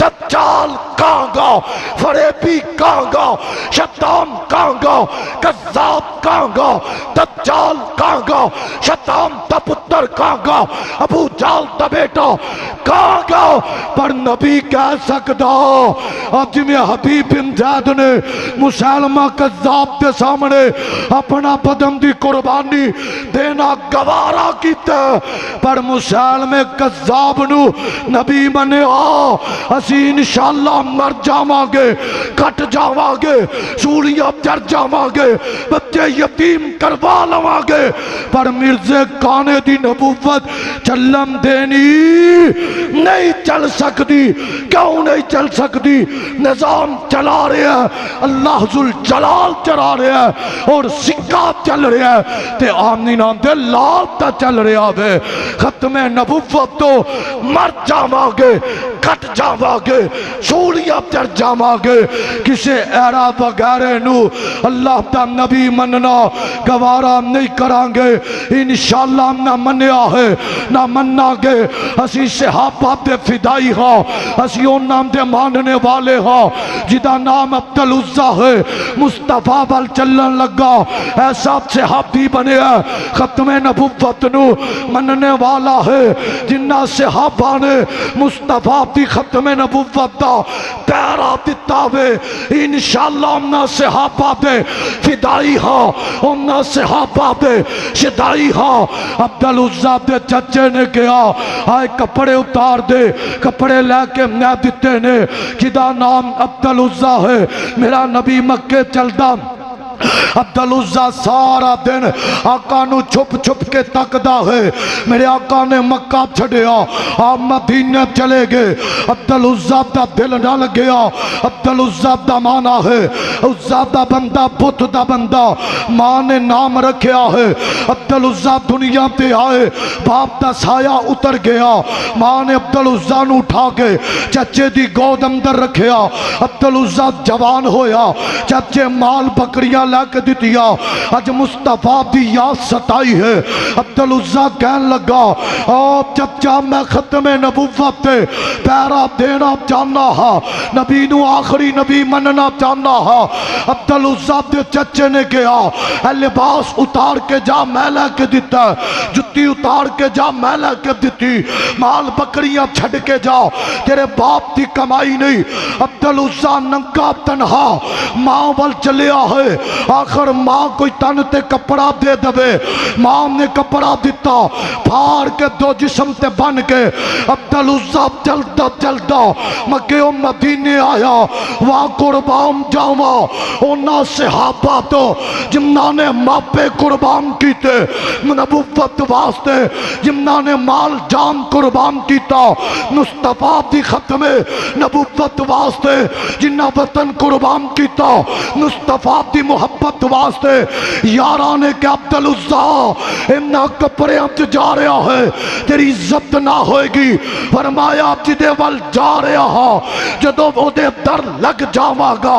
دجال کانگا فریبی کانگا شیطان کانگا کذاب کانگا دجال کانگا شیطان دا پتر کانگا ابو جال دا بیٹا کانگا پر نبی کہہ سکتا اب جی میں حبیب بن زید نے مسلمہ کذاب دے سامنے اپنا بدن دی قربانی دینا گوارا کیتا پر مسلمہ کذاب نو نبی منے اسی انشاءاللہ مر جاواں گے کٹ جاواں گے سولیاں چڑھ جاواں گے بچے یتیم کروا لواں گے پر مرزے کانے دی نبوت چلم دینی نہیں چل سکتی کیوں نہیں چل سکتی نظام چلا رہے ہیں اللہ ذل جلال چلا رہے ہیں اور سکہ چل رہے ہیں تے آمین دے لال تا چل رہے ہیں ختم نبوت تو مر جاواں گے کٹ جاواں گے سولیاں چڑھ جاواں گے کسے ایرا بغیرے نو اللہ تا نبی مننا گوارا نہیں کرانگے انشاءاللہ نہ منیا ہے نہ مننا گے اسی صحابہ دے فدائی ہاں اسی ان نام دے ماننے والے ہاں جدا نام عبدالعزہ ہے مصطفیٰ بل چلن لگا ایسا صحابی بنے ہیں ختم نبوت نو مننے والا ہے جنہ صحابہ نے مصطفیٰ دی ختم نبوت دا پیرا دیتا وے انشاءاللہ انہا صحابہ دے فدائی ہاں انہا صحابہ دے شدائی ہاں عبدالعزہ دے چچے نے کیا آئے کپڑے اتار دے کپڑے لے کے میں دیتے نے جدا نام عبدالعزہ ہے میرا نبی مکے چلدا عبدالعزہ سارا دن آقا نو چھپ چھپ کے تکدا ہے میرے آقا نے مکہ چھڑیا آپ مدینہ چلے گئے عبدالعزہ دا دل ڈال گیا عبدالعزہ دا مانا ہے عزہ دا بندہ بت دا بندہ ماں نے نام رکھیا ہے عبدالعزہ دنیا تے آئے باپ دا سایہ اتر گیا ماں نے عبدالعزہ نو اٹھا کے چچے دی گود اندر رکھیا عبدالعزہ جوان ہویا چچے مال بکریاں لے کے دیتیا اج مصطفیٰ دی یاد ستائی ہے عبدالعزہ کہن لگا چچا میں ختم نبوت تے پیرا دینا چاہنا ہاں نبی نو آخری نبی مننا چاہنا ہاں عبدالعزہ دے چچے نے کہا اے لباس اتار کے جا میں لے کے دیتا جتی اتار کے جا میں لے کے دیتی مال بکریاں چھڑ کے جا تیرے باپ دی کمائی نہیں عبدالعزہ ننگا تنہا ماں وال چلیا ہے آخر ماں کوئی تن تے کپڑا دے دوے ماں نے کپڑا دیتا پھار کے دو جسم تے بن کے عبدالعزہ چلتا چلتا مکہ و مدینے آیا وہاں قربان جاوا اونا صحابہ تو جنہاں نے ماپے قربان کیتے نبوت واسطے جنہاں نے مال جان قربان کیتا مصطفیٰ دی ختم نبوت واسطے جنہاں وطن قربان کیتا مصطفیٰ دی محبت محبت واسطے یارانے کے عبدالعزا انہاں کپڑے ہم جا رہا ہے تیری عزت نہ ہوئے گی. فرمایا جدے ول جا رہا ہاں جدو او دے در لگ جاواں گا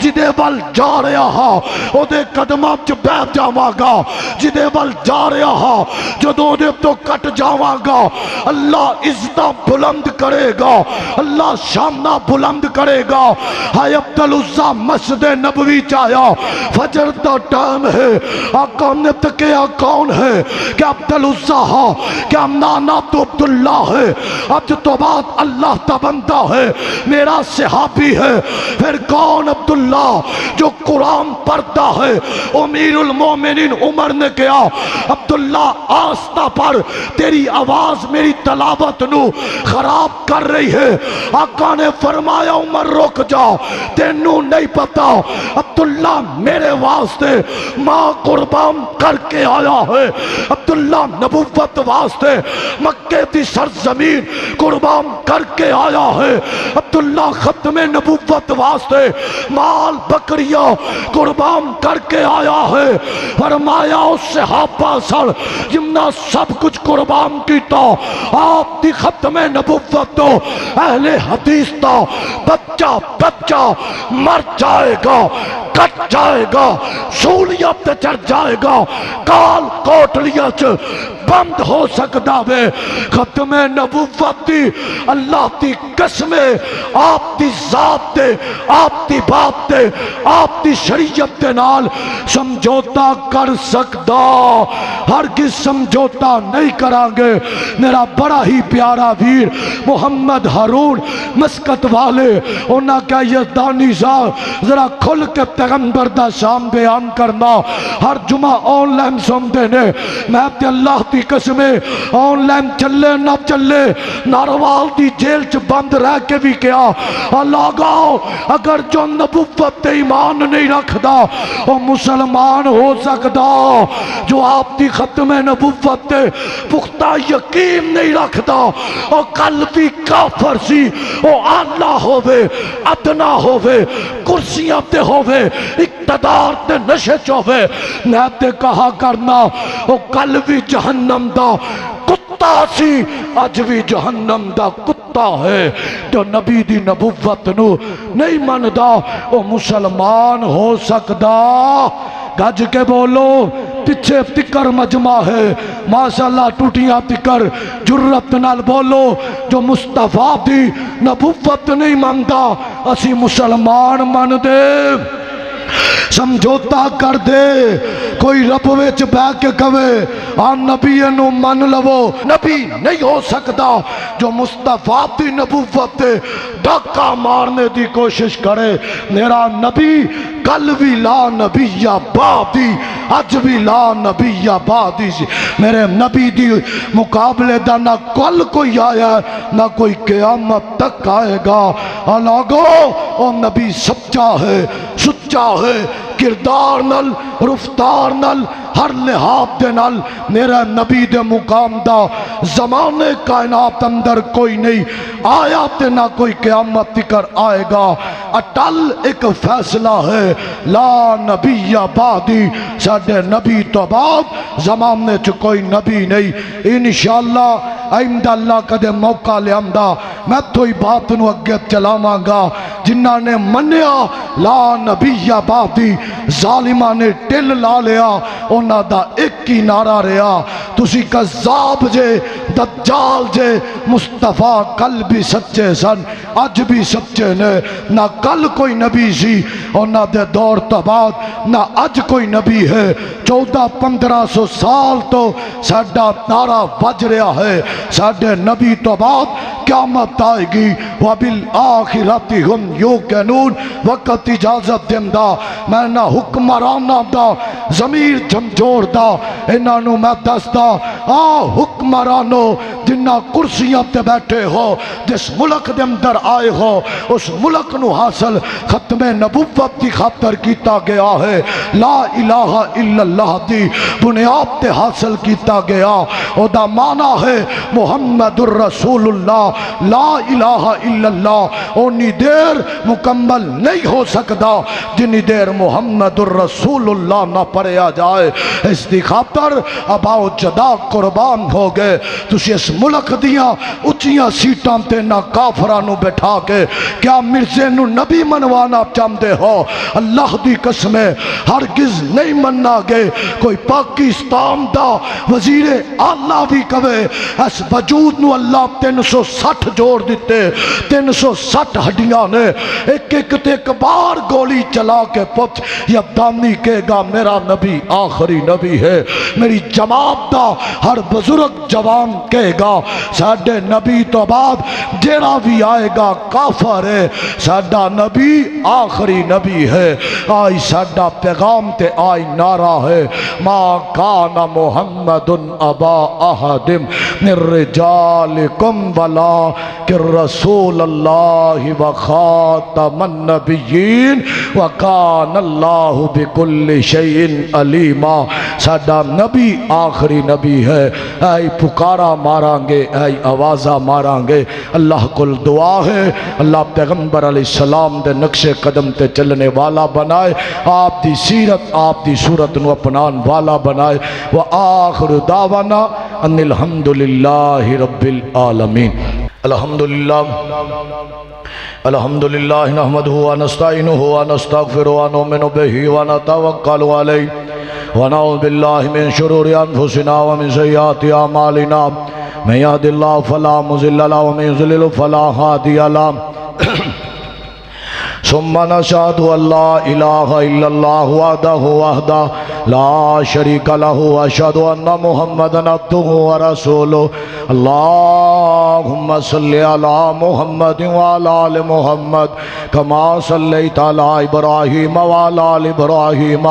جدے ول جا رہا ہاں او دے قدماں چ بیٹھ جاواں گا جدے ول جا رہا ہاں جدو دے تو کٹ جاواں گا اللہ عزتاں بلند کرے گا اللہ شانہ بلند کرے گا. ہائے عبدالعزا مسجد نبوی چایا فجر دا ٹائم ہے آقا نے تکیا کون ہے کہ عبدالعزا ہاں کیا نانا تو عبداللہ ہے اب تو بات اللہ تا بندہ ہے میرا صحابی ہے پھر کون عبداللہ جو قرآن پڑھتا ہے. امیر المومنین عمر نے کہا عبداللہ آستہ پر تیری آواز میری تلاوت نو خراب کر رہی ہے. آقا نے فرمایا عمر رک جا تینوں نہیں پتا عبداللہ میرے واسطے ماں قربان کر کے آیا ہے عبداللہ نبوت واسطے مکے دی سرزمین قربان کر کے آیا ہے عبداللہ ختم نبوت واسطے مال بکریاں قربان کر کے آیا ہے. فرمایا اس صحابہ سر جمنا سب کچھ قربان کیتا آپ دی ختم نبوت تو اہل حدیث تا بچہ بچہ مر جائے گا کٹ جائے گا سولیت تے چڑھ جائے گا کال کوٹلیت بند ہو سکتا وے. ختم نبوت دی اللہ دی قسمیں آپ دی ذات دے آپ دی بات دے آپ دی شریعت دے نال سمجھوتا کر سکتا ہرگز سمجھوتا نہیں کرانگے. میرا بڑا ہی پیارا ویر محمد ہارون مسکت والے انہاں کہا یزدانی صاحب ذرا کھل کے پیغمبر دا شام بیان کرنا ہر جمعہ آن لائن سنتے نے میں تے اللہ دی قسمیں آن لائن چلے نہ چلے ناروال دی جیل چ بند رہ کے بھی کیا اللہ گاؤ اگر جو نبوت تے ایمان نہیں رکھدا وہ مسلمان ہو سکدا جو آپ دی ختم نبوت تے پختہ یقین نہیں رکھدا وہ قلبی کافر سی وہ آلہ ہووے ادنا ہووے کرسیاں تے ہووے اقتدار تے نشے ہووے میں تے کہا کرنا وہ قلبی جہنم دا کتا سی اج بھی جہنم دا کتا ہے جو نبی دی نبوت نو نہیں مندا وہ مسلمان ہو سکدا. گج کے بولو پیچھے تکر مجمع ہے ماشاءاللہ ٹوٹیاں تکر جرت نال بولو جو مصطفیٰ دی نبوت نہیں مندا اسی مسلمان من دے. سمجھوتا کر دے کوئی رب وچ بہ کے کہے آ نبی نو من لو نبی نہیں ہو سکتا جو مصطفیٰ دی نبوت تے ڈاکہ مارنے دی کوشش کرے. میرا نبی کل بھی لا نبی یا بعدی اج بھی لا نبی یا بعدی میرے نبی دی مقابلے دا نہ کل کوئی آیا نہ کوئی قیامت تک آئے گا. الگو او نبی سچا ہے سچا ہے کردار نل رفتار نل ہر لحاظ دے نال میرا نبی دے مقام دا زمانے کائنات اندر کوئی نہیں آیا تے نہ کوئی قیامت تکر آئے گا. اٹل ایک فیصلہ ہے لا نبی بعدی ساڈے نبی تو بعد زمانے چ کوئی نبی نہیں. انشاءاللہ آئندہ اللہ کدے موقع لے آمدا میں تو ہی بات نو اگے چلاواں گا جنہاں نے منیا لا نبی بعدی ظالمہ نے ٹل لا لیا انہاں دا ایک ہی نعرہ رہا تسی کذاب جے دجال جے مصطفیٰ کل بھی سچے سن اج بھی سچے نے نہ کل کوئی نبی سی اور نہ دے دور تو بعد نہ اج کوئی نبی ہے. 1400-1500 سال تو ساڈا نعرہ بج رہا ہے ساڈے نبی تو بعد قیامت آئے گی وَبِالْآخِرَةِ هُمْ يُوقِنُونَ وقت اجازت دیندہ میں نہ حکمرانہ دا ضمیر جھمجھوڑ دا انہاں نو میں دستا حکمرانو جن جنہ کرسیاں تے بیٹھے ہو جس ملک دے اندر آئے ہو اس ملک نو حاصل ختم نبوت دی خاطر کیتا گیا ہے، لا الہ الا اللہ دی بنیاد تے حاصل کیتا گیا۔ او دا معنی ہے محمد الرسول اللہ، لا الہ الا اللہ اونی دیر مکمل نہیں ہو سکتا جنی دیر محمد الرسول اللہ نہ پڑھیا جائے۔ اس دی خاطر اباؤ جدا قربان ہو گئے۔ تسی اس ملک دیاں اچیاں سیٹاں تے نہ کافراں نو بٹھا کے کیا مرزے نو نبی منوانا چاہتے ہو؟ اللہ دی قسم ہرگز نہیں مننا گے۔ کوئی پاکستان دا وزیر اعلیٰ بھی کہے اس وجود نو اللہ 360 جوڑ دیتے، 360 ہڈیاں نے، ایک ایک تے ایک بار گولی چلا کے پوچھ یا دانی کہے گا میرا نبی آخری نبی ہے۔ میری جماعت دا ہر بزرگ جوان کہے گا ساڈے نبی تو بعد جیڑا بھی آئے گا کافر ہے، ساڈا نبی آخری نبی ہے۔ آئی ساڈا پیغام تے آئی نعرہ ہے ما کان محمد ابا احد من رجالکم ولکن رسول اللہ وخاتم النبیین وکان اللہ بکل شیء علیما۔ ساڈا نبی آخری نبی ہے۔ اے پکارا ماران گے، اے آوازہ ماران گے۔ اللہ کل دعا ہے اللہ پیغمبر علیہ السلام دے نقش قدم تے چلنے والا بنائے، آپ دی سیرت آپ دی صورت نو اپنان والا بنائے۔ وآخر دعوانا ان الحمدللہ رب العالمین۔ الحمدللہ الحمدللہ نحمدہ ونستعینہ ونستغفرہ ونؤمن بہ ونتوکل علیہ ونعوذ باللہ من شرور انفسنا ومن سیئات اعمالنا من یہد اللہ فلا مضل لہ ومن یضلل فلا ہادی لہ ثم نشهد ان لا اله الا الله وحده لا شريك له واشهد ان محمدا عبده ورسوله اللهم صل على محمد وعلى ال محمد كما صليت على ابراهيم وعلى ال ابراهيم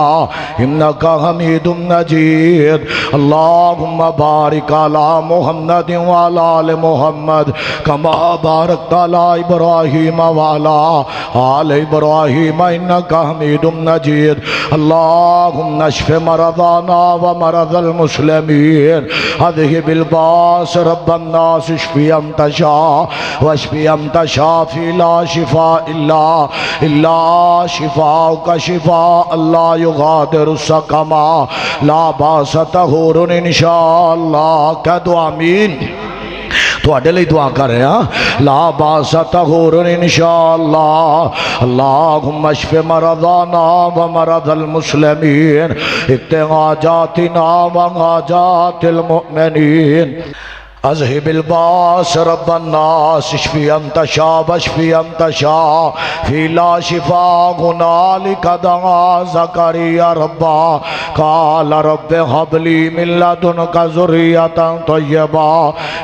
انك حميد مجيد اللهم بارك على محمد وعلى ال محمد كما باركت على ابراهيم وعلى آل ابراہیم انکا حمید مجید اللہم اشف مرضانا ومرض المسلمین اذہب الباس رب الناس اشفی انت شاء واشفی انت شافی لا شفاء الا شفاءک شفاء اللہ یغادر سقما لا باس طہور انشاءاللہ کہہ آمین۔ تو اڈے لئی دعا کر رہے ہیں لا باس طہور انشاءاللہ اللہم اشف مرضانا ومرض المسلمین اقتحاجاتنا وحاجات المؤمنین اذہب الباس رب الناس اشفی انت شاء واشفی انت شاء فی لا شفاء ہنالک دعا زکریا ربا قال رب ہب لی من لدنک ذریۃ طیبہ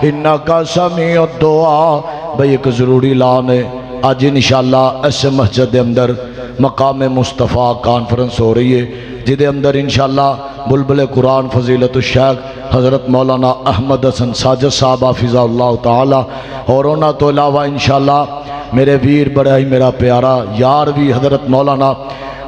انک سمیع الدعاء۔ بھئی ایک ضروری اعلان ہے، آج انشاءاللہ اس مسجد دے اندر مقام مصطفیٰ کانفرنس ہو رہی ہے جدے اندر انشاءاللہ بلبل قرآن فضیلت الشیخ حضرت مولانا احمد حسن ساجد صاحب حافظہ اللہ تعالی اور انہاں تو علاوہ انشاءاللہ میرے ویر بڑا ہی میرا پیارا یار بھی حضرت مولانا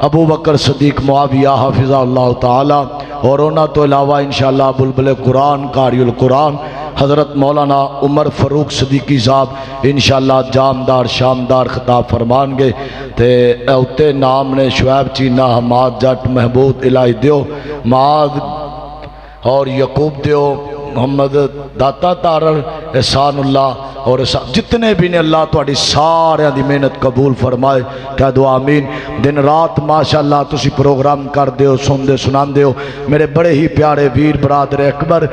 ابو بکر صدیق معاویہ حافظہ اللہ تعالی اور انہاں تو علاوہ انشاءاللہ بلبل قرآن قاری القرآن حضرت مولانا عمر فاروق صدیقی صاحب انشاءاللہ جامدار شامدار خطاب فرمان گے تے اوتے نام نے شعیب چینا حماد جٹ محبوب الہی دیو ماد اور یعقوب دیو محمد داتا تارر احسان اللہ اور جتنے بھی نے اللہ تواڈی سارے دی محنت قبول فرمائے کہہ دو آمین۔ دن رات ماشاءاللہ تسی پروگرام کر دیو سن دے سنان دیو۔ میرے بڑے ہی پیارے ویر برادر اکبر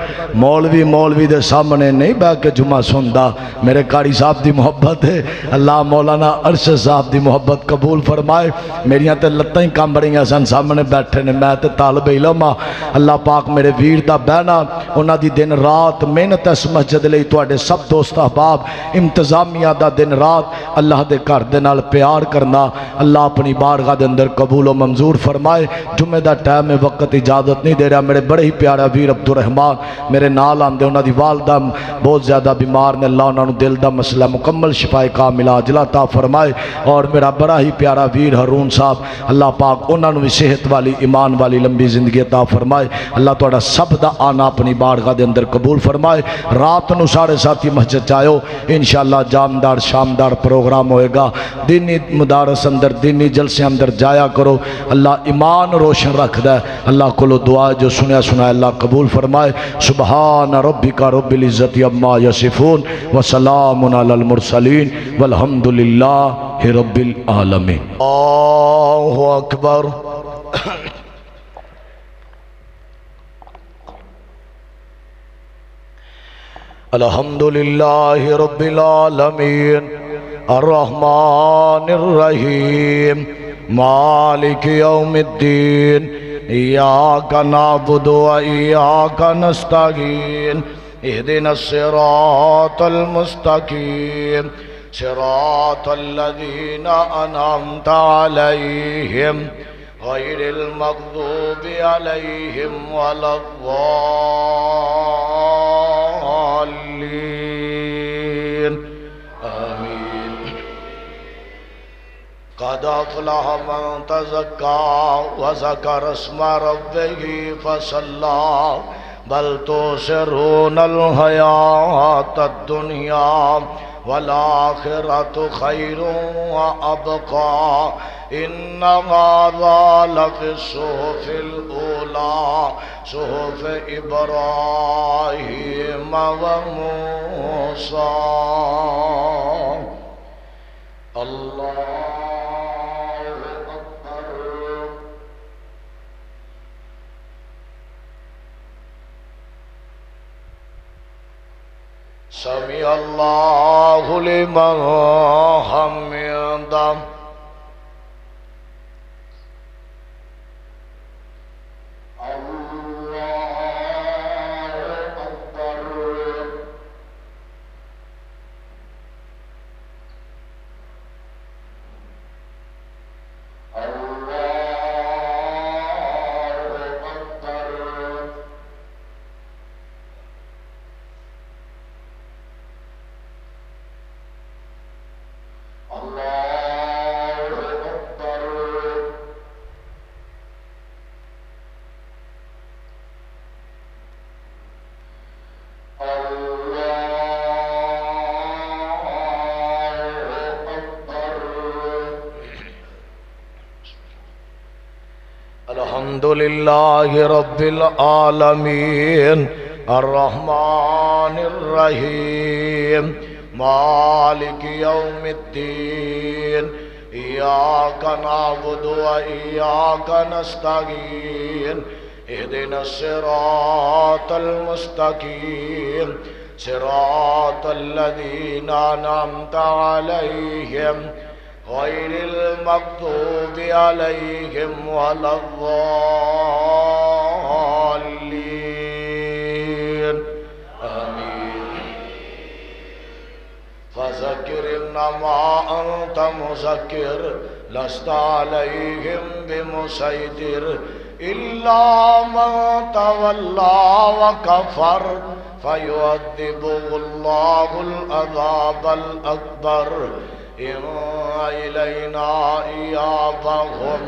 مولوی دے سامنے نہیں بہ کے جمعہ سندا، میرے قاری صاحب دی محبت ہے، اللہ مولانا ارشد صاحب دی محبت قبول فرمائے۔ میریاں تے لتاں ہی کام بڑیاں سن سامنے بیٹھے نے، میں تے طالب علم اللہ پاک میرے ویر دا بہنا انہاں دی دن رات محنت اس مسجد لئی تواڈے سب دوست احباب انتظامیہ دا دن رات اللہ دے گھر دے نال پیار کرنا اللہ اپنی بارگاہ دے اندر قبول و منظور فرمائے۔ جمعہ دا ٹائم میں وقت اجازت نہیں دے رہا، میرے بڑے ہی پیارا ویر عبدالرحمان میرے نال آندے، انہاں دی والدہ بہت زیادہ بیمار نے، اللہ انہاں نو دل دا مسئلہ مکمل شفائے کاملہ عاجلہ عطا فرمائے، اور میرا بڑا ہی پیارا ویر ہارون صاحب اللہ پاک انہاں نو بھی صحت والی ایمان والی لمبی زندگی عطا فرمائے۔ اللہ تہاڈا سب دا آنا اپنی بارگاہ دے اندر قبول فرمائے۔ رات نو سارے ساتھی مسجد جائیو، انشاءاللہ جامدار شامدار پروگرام ہوئے گا، دینی مدارس اندر دینی جلسے اندر جایا کرو، اللہ ایمان روشن رکھ دے۔ اللہ کو دعا جو سنیا سنائے اللہ قبول فرمائے۔ سبحان ربک رب العزت عما یصفون وسلام علی المرسلین والحمدللہ رب العالمین۔ اللہ اکبر۔ الحمدللہ رب العالمین الرحمن الرحیم مالک یوم الدین ایاک نعبد و ایاک نستعین اہدنا الصراط المستقیم صراط الذین انعمت علیہم غیر المغضوب علیہم ولا الضالین آمین۔ قد افلح من تزکا وذکر اسم ربہ فصلی بل تؤثرون الحیاۃ الدنیا والآخرۃ خیر وابقی ان ھذا لفی الصحف الاولی صحف ابراہیم وموسیٰ۔ اللہ سمیع اللہ لمن حمدہ۔ الحمدللہ رب العالمین الرحمن الرحیم مالک یوم الدین ایاک نعبد و ایاک نستعین اہدنا الصراط المستقیم صراط الذین انعمت علیہم غیر المغضوب علیہم ولا الضالین آمین۔ فذکر انما انت مذکر لست علیہم بمسیطر الا من تولی وکفر فیعذبہ اللہ العذاب الاکبر ان الینا ایابہم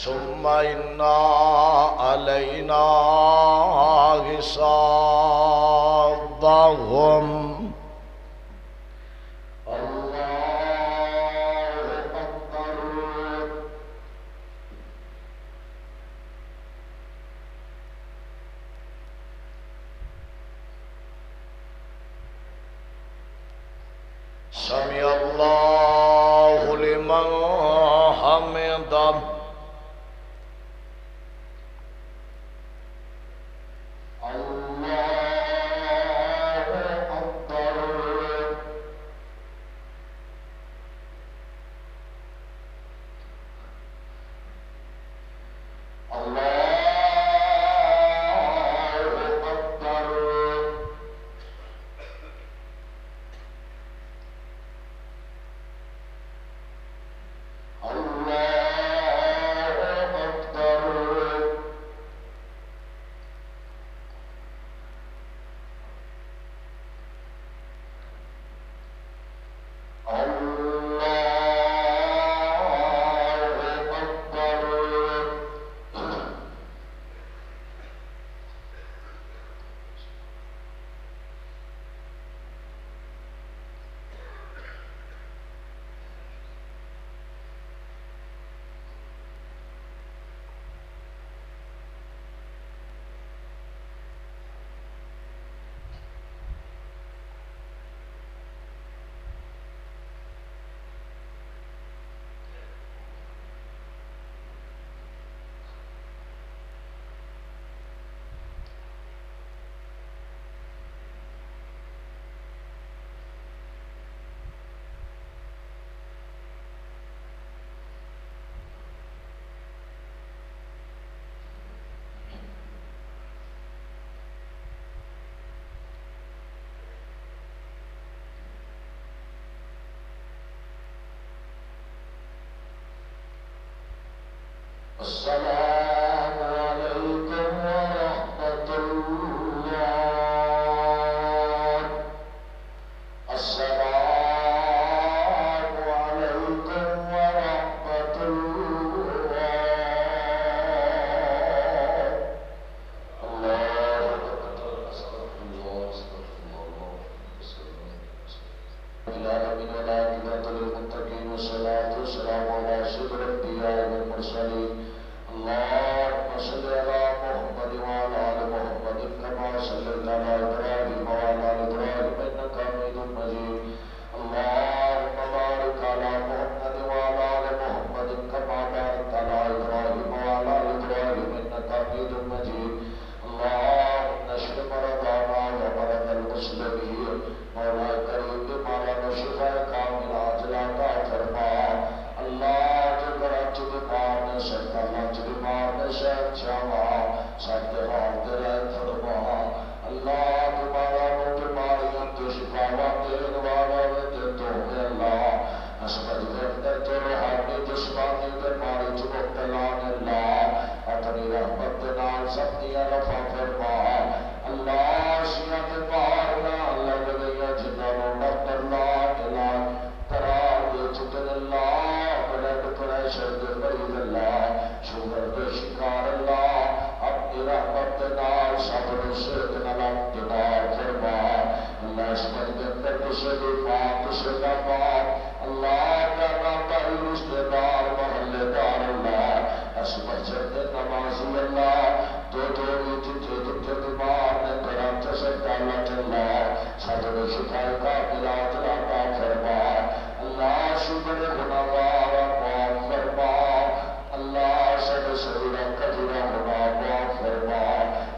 ثم انا علینا حسابہم۔ سمیع اللہ لمن حمدہ۔ السلام عليكم ورحمة الله. السلام عليكم ورحمة الله. الله أكبر. أستغفر الله أستغفر الله. العالمين والعاقبة للمتقين والصلاة والسلام على أشرف الأنبياء والمرسلين. اللهم صل على محمد وعلى آل محمد كما صليت على إبراهيم وعلى آل إبراهيم إنك حميد مجيد. اللهم بارك على محمد وعلى آل محمد كما باركت على إبراهيم وعلى آل إبراهيم إنك حميد مجيد. اللهم اشف مرضانا ومرضى المسلمين. مولا کریم بیماروں شفا کامل عاجلہ عطا فرما. اللہ جو گرچ بیمار نے سکتا لچ بیمار نے شہر چھاوا سکتے حال دے رہے فرما. اللہ بیماروں بیماریاں تو شفا دین والا دے تو ہے. اللہ اسمت کرتے تو روحانی جسمانی بیماری جو مبتلا نے اللہ اپنی رحمت نال سب دیا رفع فرما. اللہ سیاں تے پار نہ لگ گئی جنہوں ڈاکٹر لا علاج قرار دے چکے. اللہ بلڈ پریشر دے مریض اللہ شوگر دے شکار اللہ اپنی رحمت نال سب نو صحت نال اقتدار فرما. اللہ اس مجد اندر کسے بھی پاک کسے کا پاک اللہ کرنا پہلی رشتے دار محلے دار اللہ اس مسجد دے نمازی اللہ دو جتھے جتھے بیمار نے کرم چسکتا اللہ چلا سب نو شفا کا علاج عطا فرما. اللہ شکر گناہگار معاف فرما. اللہ سب صغیرہ کبیرہ گناہ معاف فرما.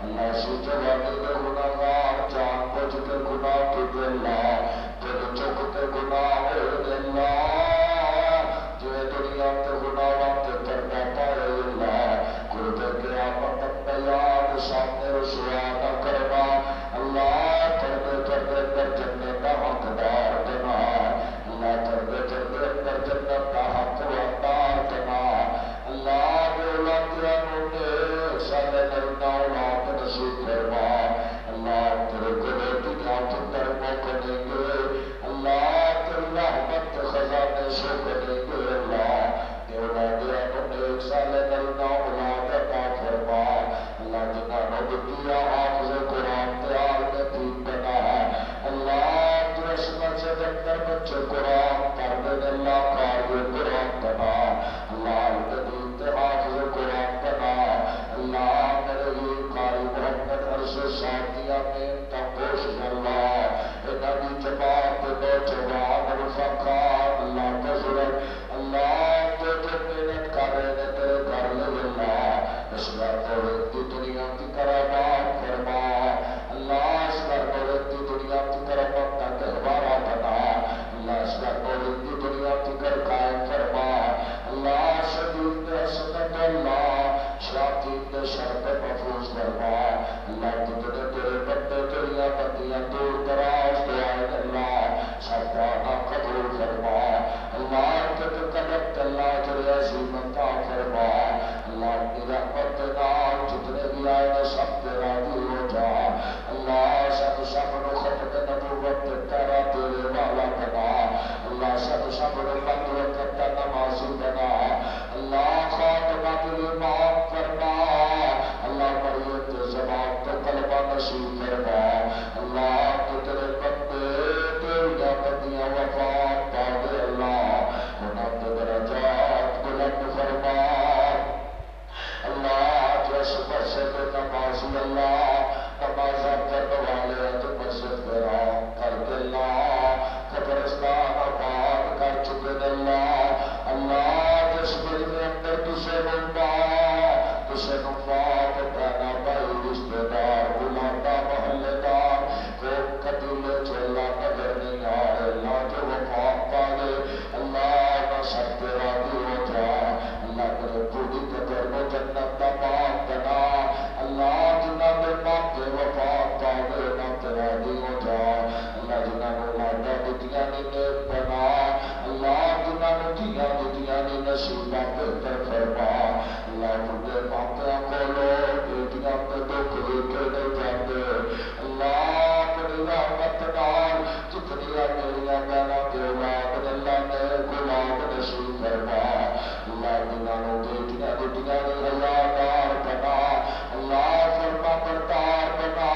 اللہ سی جوانی کے گناہگار جان بوجھ کے گناہ کیتے اللہ تیرے چکتے گناہ ہوئے اللہ جو دنیا کے گناہ وقت پردہ پائے اللہ قربے قیامت اپنے یاد سامنے رسوا نہ کرنا. اللہ پردے پردے در جنت کا حقدار بنا. اللہ پردے پردے در جنت کا حقدار بنا. اللہ کے اولادیاں نے سالے نرنا اولاد نصیب فرما. اللہ تیرے گلے کی جات در موکنے گے. اللہ تیری رحمت کے خزانے سے کریں گے. اللہ کے اولادیاں نے سالے نرنا اولاد عطا فرما. اللہ جنہاں نے دیا حافظ قرآن تیار میں دین بنا. اللہ تو اس مسجد اندر بچے قرآن پڑھنے اللہ قاری قرآن بنا. اللہ دین تے حافظ قرآن بنا. اللہ میرے یہ قاری محمد عرص ساتھیہ میں تپوش اللہ انہاں دی جماعت نوجوان رفقا اللہ بزرگ اللہ تو جو محنت کر رہے ہیں تیرے گھر لے اللہ اس گھر کی دنیا کی کرامات فرما. اللہ اس گھر کی دنیا کی کرامات کا گہوارہ بنا. اللہ اس گھر کی دنیا کی کر قائم فرما. اللہ شدید حسنت اللہ شاطین دے شر پہ محفوظ فرما. اللہ کتنے تیرے بندے تیریاں بندیاں دور دراز دعائیں اللہ سب دعانا قبول فرما. اللہ تک قدرت اللہ تیرے عظیم عطا فرما. اللہ اپنی رحمت نال جتنے بھی آئے نے سب تیرا دی ہو جا. اللہ سب نو ختم نبوت تیرا تیرے والا بنا. اللہ سب نو بند وقت نمازی بنا. اللہ خاتمہ دل معاف فرما. اللہ مریت زبان تو قلبہ نصیب فرما. اللہ تو تیرے بندے تیریا بندیاں وفات پاوے اللہ انہاں دے درجات بلند فرما. اللہ جس مسجد نمازی اللہ نمازہ کرنے والے تو مسجد گرام کر دے اللہ قبرستان آباد کر چکے اللہ. اللہ جس دل میں اندر تسے نمبا پرانا بھائی رشتے دار بلاتا محلے دار کو قبیلے چلا نظر نہیں آ رہے اللہ جو وفا میاں بہنوں کے اولاد نے اللہ نے غلام نصیب فرما اللہ جنہاں نوں بیٹیاں دتیاں نے حیادار بنا اللہ فرما بردار بنا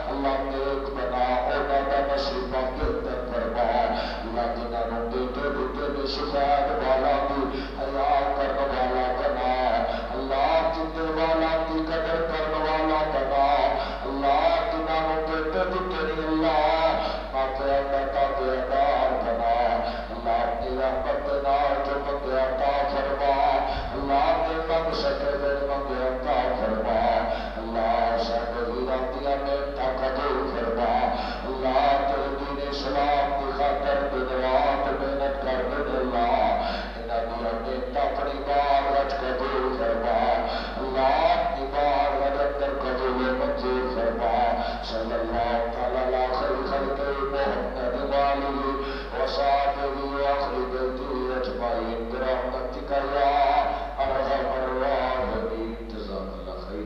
اللہ نیک بنا انہاں دا نصیبہ بہتر فرما اللہ جنہاں نوں بیٹے دتے نے شفاعت والا دی حیا کرن والا بنا اللہ جننے والا دی قدر کرن والا بنا اللہ جنہاں نوں بیٹے دتے نے اللہ ماتے عطا دار بنا اللہ اپنی رحمت دے نال جو منگے عطا فرما اللہ نے منگ سکے تے منگے عطا فرما اللہ سب ویراں دیاں نعمتاں قبول فرما اللہ تیرے دین اسلام کی خاطر دن رات محنت کر دے اللہ انہاں دیاں نعمتاں اپنی بار وچ قبول فرما اللہ اپنی بار وچ اندر قبول منظور فرما صلی اللہ تعالی علی خیر خلق محمد وآلہ وصحبہ وآخر بیتہ اجمعین برحمتک یا